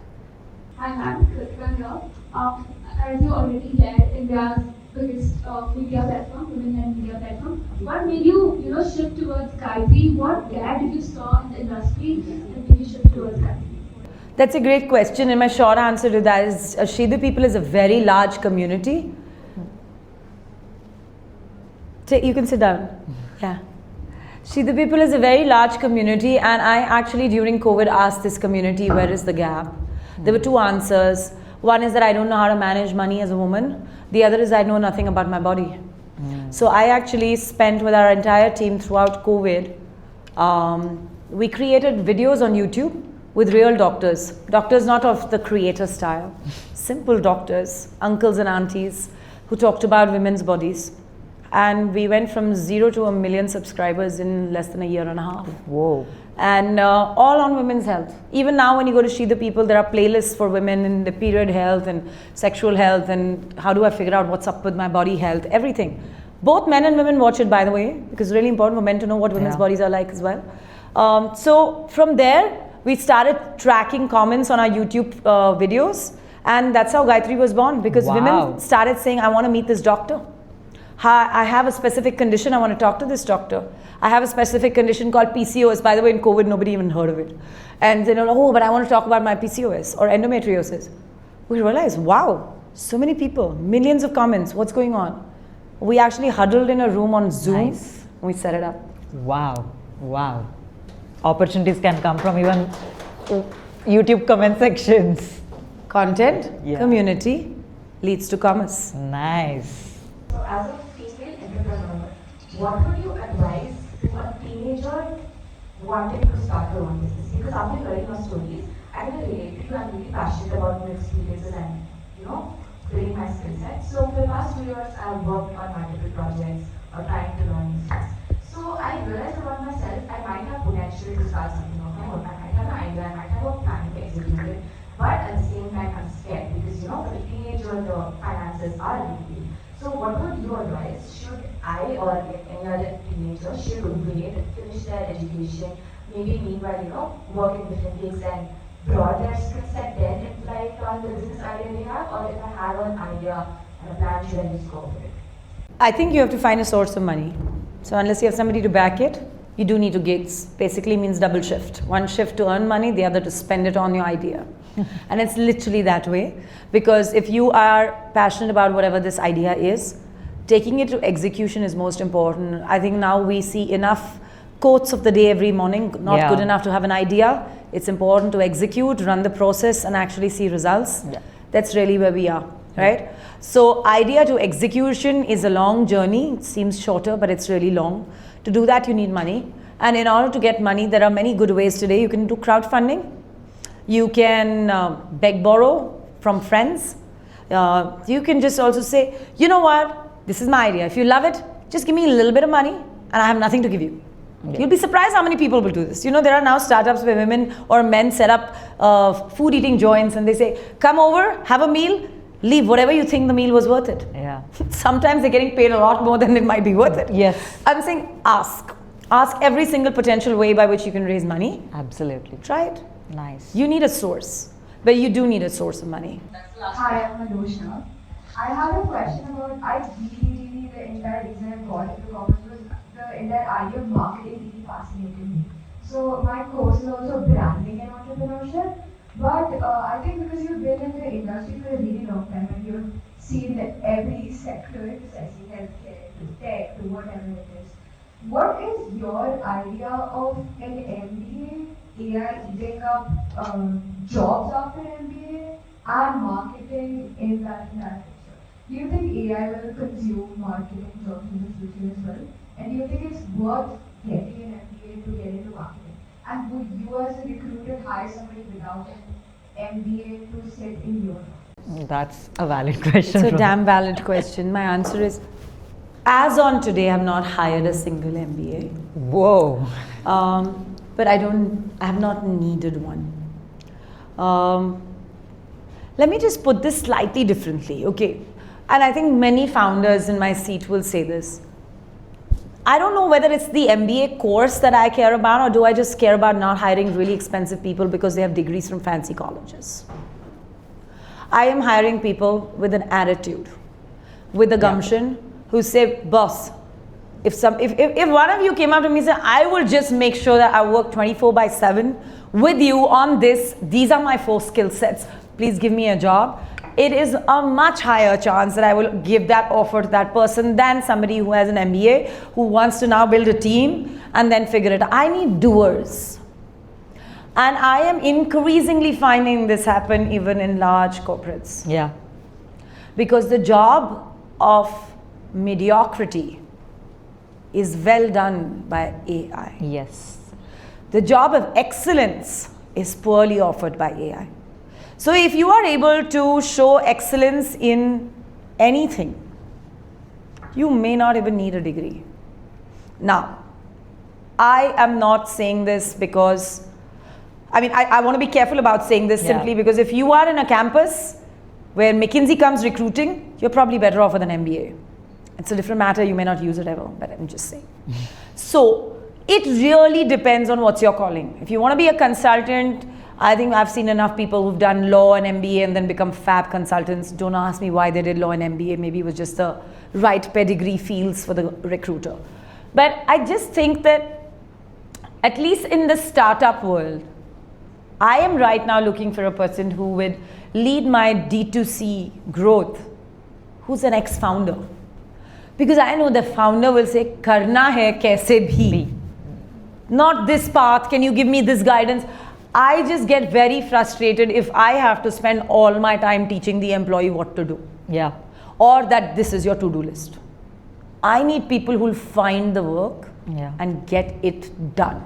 I have Kritika here. As you already said, India's biggest media platform, women-led media platform. What made you, shift towards Gytree? What gap did you saw in the industry that made you shift towards Gytree? That's a great question, and my short answer to that is Shaili people is a very large community. You can sit down. Yeah. Shaili people is a very large community, and I actually during COVID asked this community, where is the gap? There were 2 answers. One is that I don't know how to manage money as a woman. The other is I know nothing about my body. So I actually spent with our entire team throughout COVID, we created videos on YouTube with real doctors. Doctors not of the creator style. Simple doctors, uncles and aunties who talked about women's bodies. And we went from 0 to 1 million subscribers in less than a year and a half. Whoa. And all on women's health. Even now when you go to See the People, there are playlists for women in the period health and sexual health and how do I figure out what's up with my body health, everything. Both men and women watch it, by the way, because it's really important for men to know what women's bodies are like as well. So from there, we started tracking comments on our YouTube videos, and that's how Gytree was born, because women started saying, I want to meet this doctor. I have a specific condition, I want to talk to this doctor. I have a specific condition called PCOS. By the way, in COVID, nobody even heard of it. And they're like, oh, but I want to talk about my PCOS or endometriosis. We realized, wow, so many people, millions of comments, what's going on? We actually huddled in a room on Zoom. Nice. We set it up. Wow. Wow. Opportunities can come from even YouTube comment sections. Content, community leads to commerce. Nice. So as a female entrepreneur, what would you advise to a teenager wanting to start her own business? Because after hearing your stories, I can relate to you. I'm really passionate about my experiences and, bringing my skill set. So for the past 2 years, I've worked on multiple projects or trying to learn new things. So I realized about myself, I might have potential to start something of my own. I might have an idea, I might have a plan to execute it, but at the same time, I'm scared because, for the teenager, the finances are a big deal. So what would you advise? Should I or any other teenager should wait, finish their education, maybe meanwhile, work in different gigs and broad their skill set, then apply on the business idea they have, or if I have an idea and a plan, should I just go for it? I think you have to find a source of money. So unless you have somebody to back it, you do need to gigs. Basically means double shift. One shift to earn money, the other to spend it on your idea. And it's literally that way. Because if you are passionate about whatever this idea is, taking it to execution is most important. I think now we see enough quotes of the day every morning, not good enough to have an idea. It's important to execute, run the process and actually see results. That's really where we are, right? So idea to execution is a long journey. It seems shorter, but it's really long. To do that, you need money. And in order to get money, there are many good ways today. You can do crowdfunding. You can beg, borrow from friends. You can just also say, you know what, this is my idea. If you love it, just give me a little bit of money and I have nothing to give you. You'll be surprised how many people will do this. There are now startups where women or men set up food eating joints and they say, come over, have a meal, leave whatever you think the meal was worth it. Sometimes they're getting paid a lot more than it might be worth it. Yes. I'm saying ask. Ask every single potential way by which you can raise money. Absolutely. Try it. Nice. You need a source, but you do need a source of money. Hi, I'm Anushna. I have a question about, really the entire reason I got into commerce was the entire idea of marketing really fascinated me. So my course is also branding and entrepreneurship, but I think because you've been in the industry for a really long time and you've seen every sector, precisely healthcare, to tech, to whatever it is, what is your idea of an MBA, AI eating up jobs after MBA and marketing in that picture? Do you think AI will consume marketing jobs in the future as well? And do you think it's worth getting an MBA to get into marketing? And would you as a recruiter hire somebody without an MBA to sit in your office? That's a valid question. It's a damn valid question. My answer is, as on today, I've not hired a single MBA. Whoa. But I have not needed one. Let me just put this slightly differently, okay? And I think many founders in my seat will say this. I don't know whether it's the MBA course that I care about, or do I just care about not hiring really expensive people because they have degrees from fancy colleges. I am hiring people with an attitude, with a gumption, who say, boss, if one of you came up to me and said, I will just make sure that I work 24/7 with you on this, these are my 4 skill sets, please give me a job. It is a much higher chance that I will give that offer to that person than somebody who has an MBA, who wants to now build a team and then figure it out. I need doers. And I am increasingly finding this happen even in large corporates. Yeah. Because the job of mediocrity is well done by AI. Yes. The job of excellence is poorly offered by AI. So if you are able to show excellence in anything, you may not even need a degree. Now, I am not saying this because, I want to be careful about saying this simply because if you are in a campus where McKinsey comes recruiting, you're probably better off with an MBA. It's a different matter, you may not use it ever, but I'm just saying. So, it really depends on what's your calling. If you want to be a consultant, I think I've seen enough people who've done law and MBA and then become fab consultants. Don't ask me why they did law and MBA. Maybe it was just the right pedigree fields for the recruiter. But I just think that at least in the startup world, I am right now looking for a person who would lead my D2C growth, who's an ex-founder. Because I know the founder will say, karna hai kaise bhi. Not this path, can you give me this guidance? I just get very frustrated if I have to spend all my time teaching the employee what to do. Yeah. Or that this is your to-do list. I need people who will find the work and get it done.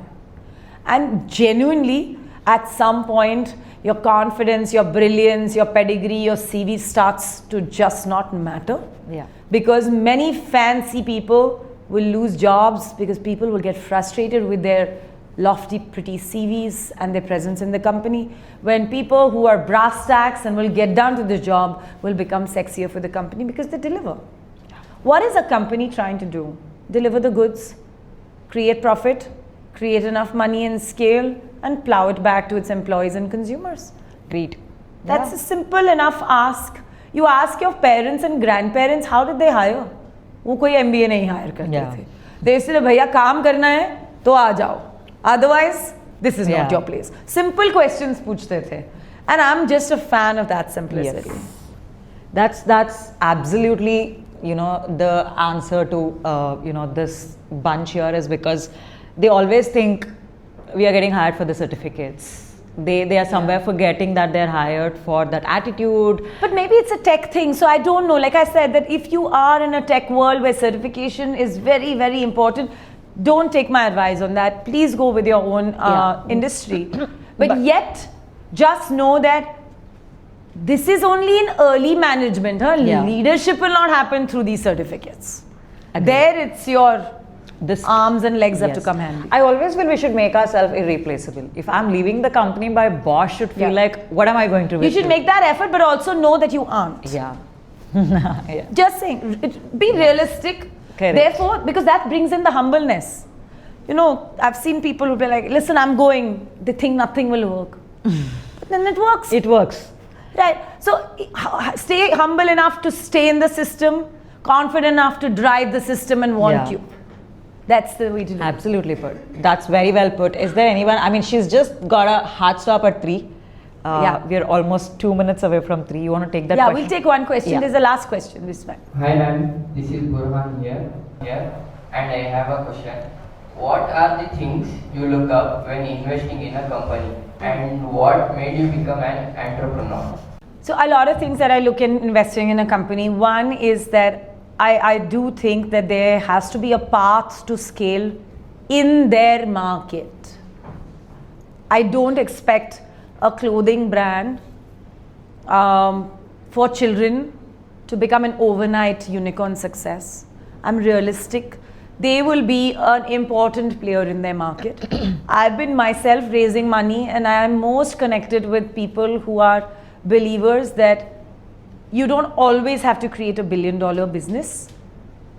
And genuinely, at some point, your confidence, your brilliance, your pedigree, your CV starts to just not matter. Yeah. Because many fancy people will lose jobs because people will get frustrated with their lofty, pretty CVs and their presence in the company, when people who are brass tacks and will get down to the job will become sexier for the company because they deliver. What is a company trying to do? Deliver the goods, create profit, create enough money and scale, and plow it back to its employees and consumers. Great. That's a simple enough ask. You ask your parents and grandparents, how did they hire? वो कोई MBA नहीं hire करते थे. They said, भैया काम करना है तो आ जाओ. Otherwise, this is not your place. Simple questions पूछते थे. And I'm just a fan of that simplicity. Yes. That's absolutely, the answer to, this bunch here is because they always think we are getting hired for the certificates. They are somewhere forgetting that they're hired for that attitude. But maybe it's a tech thing. So I don't know. Like I said, that if you are in a tech world where certification is very, very important, don't take my advice on that. Please go with your own industry. But yet, just know that this is only in early management. Leadership will not happen through these certificates. There it's your arms and legs have to come handy. I always feel we should make ourselves irreplaceable. If I'm leaving the company, my boss should feel like, what am I going to do? You should make that effort, but also know that you aren't. Yeah. Just saying, be realistic. Correct. Therefore, because that brings in the humbleness. I've seen people who be like, listen, I'm going. They think nothing will work. But then it works. It works. Right. So stay humble enough to stay in the system, confident enough to drive the system and want you. That's the way to do it. Absolutely put. That's very well put. Is there anyone, she's just got a hard stop at 3. We're almost 2 minutes away from 3. You want to take that question? Yeah, we'll take one question. Yeah. There's a last question this time. Hi ma'am, this is Burhan here, and I have a question. What are the things you look up when investing in a company, and what made you become an entrepreneur? So a lot of things that I look in investing in a company. One is that I do think that there has to be a path to scale in their market. I don't expect a clothing brand for children to become an overnight unicorn success. I'm realistic. They will be an important player in their market. I've been myself raising money, and I am most connected with people who are believers that you don't always have to create $1 billion business.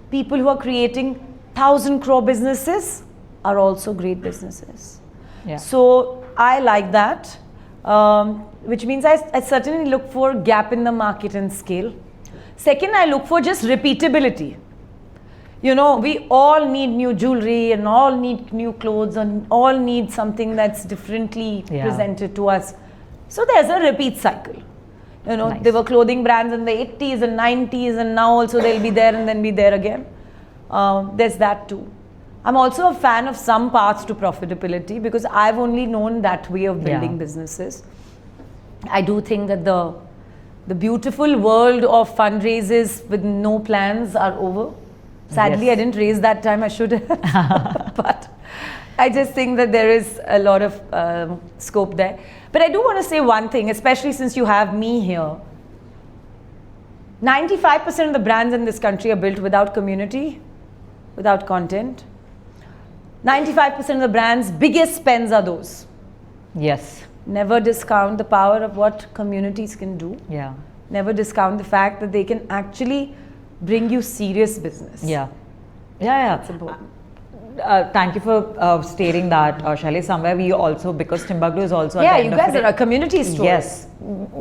People who are creating 1,000 crore businesses are also great businesses. Yeah. So I like that, which means I certainly look for gap in the market and scale. Second, I look for just repeatability. We all need new jewelry and all need new clothes and all need something that's differently presented to us. So there's a repeat cycle. Nice. There were clothing brands in the 80s and 90s, and now also they'll be there and then be there again. There's that too. I'm also a fan of some paths to profitability because I've only known that way of building Yeah. businesses. I do think that the beautiful world of fundraisers with no plans are over. Sadly, Yes. I didn't raise that time, I should have. But I just think that there is a lot of scope there. But I do want to say one thing, especially since you have me here. 95% of the brands in this country are built without community, without content. 95% of the brands' biggest spends are those. Yes. Never discount the power of what communities can do. Yeah. Never discount the fact that they can actually bring you serious business. Yeah. Yeah. That's important. Thank you for stating that, Shaili. Somewhere we also, because Timbuckdo is also Yeah, at the you end of guys the are a community store. Yes,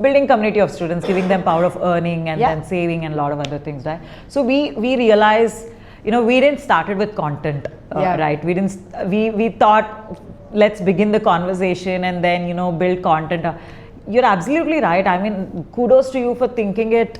building community of students, giving them power of earning and Yeah. then saving and a lot of other things, right? So we realize, we didn't started with content, Yeah. right? We thought let's begin the conversation and then build content. You're absolutely right. I mean, kudos to you for thinking it,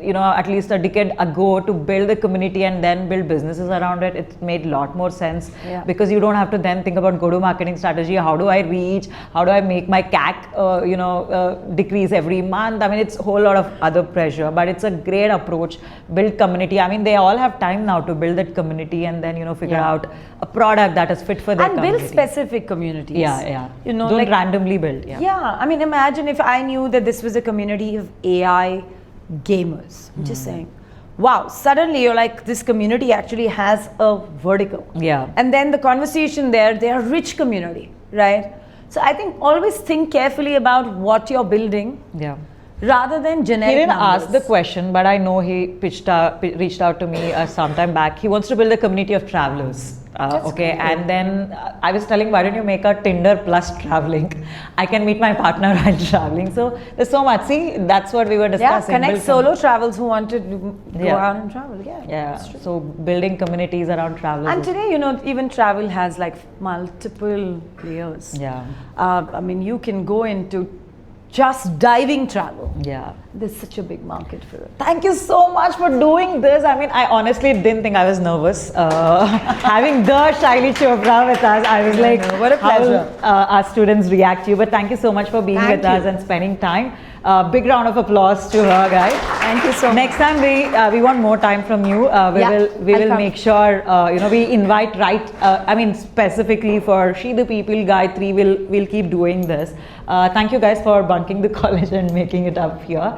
at least a decade ago to build the community and then build businesses around it. It made a lot more sense because you don't have to then think about go-to-marketing strategy. How do I reach? How do I make my CAC, decrease every month? I mean, it's a whole lot of other pressure, but it's a great approach. Build community. I mean, they all have time now to build that community and then, figure out a product that is fit for their And community. build specific communities. Yeah. Don't Don't randomly build. Yeah, I mean, imagine if I knew that this was a community of AI gamers. I'm just saying, wow, suddenly you're like, this community actually has a vertical. Yeah. And then the conversation there, they are rich community, right? So I think always think carefully about what you're building Yeah. rather than generic He didn't numbers. ask the question, but I know he reached out to me some time back. He wants to build a community of travelers. Okay, and then I was telling, why don't you make a Tinder plus traveling? I can meet my partner while traveling. So there's so much. See, that's what we were Yeah, discussing. connect Build solo travels who want to go Yeah. out and travel. Yeah. Yeah, so building communities around travelers. And today, even travel has like multiple layers. Yeah. I mean, you can go into just diving travel. Yeah. There's such a big market for it. Thank you so much for doing this. I mean, I honestly didn't think I was nervous. Having the Shaili Chopra with us, I was like, what a pleasure. How will our students react to you? But thank you so much for being Thank with us you. and spending time. Big round of applause to her, guys. Thank you so much. Next time we want more time from you. We Yeah, will I'll come. make sure we invite specifically for She the People, Gytree. We'll keep doing this. Thank you guys for bunking the college and making it up here.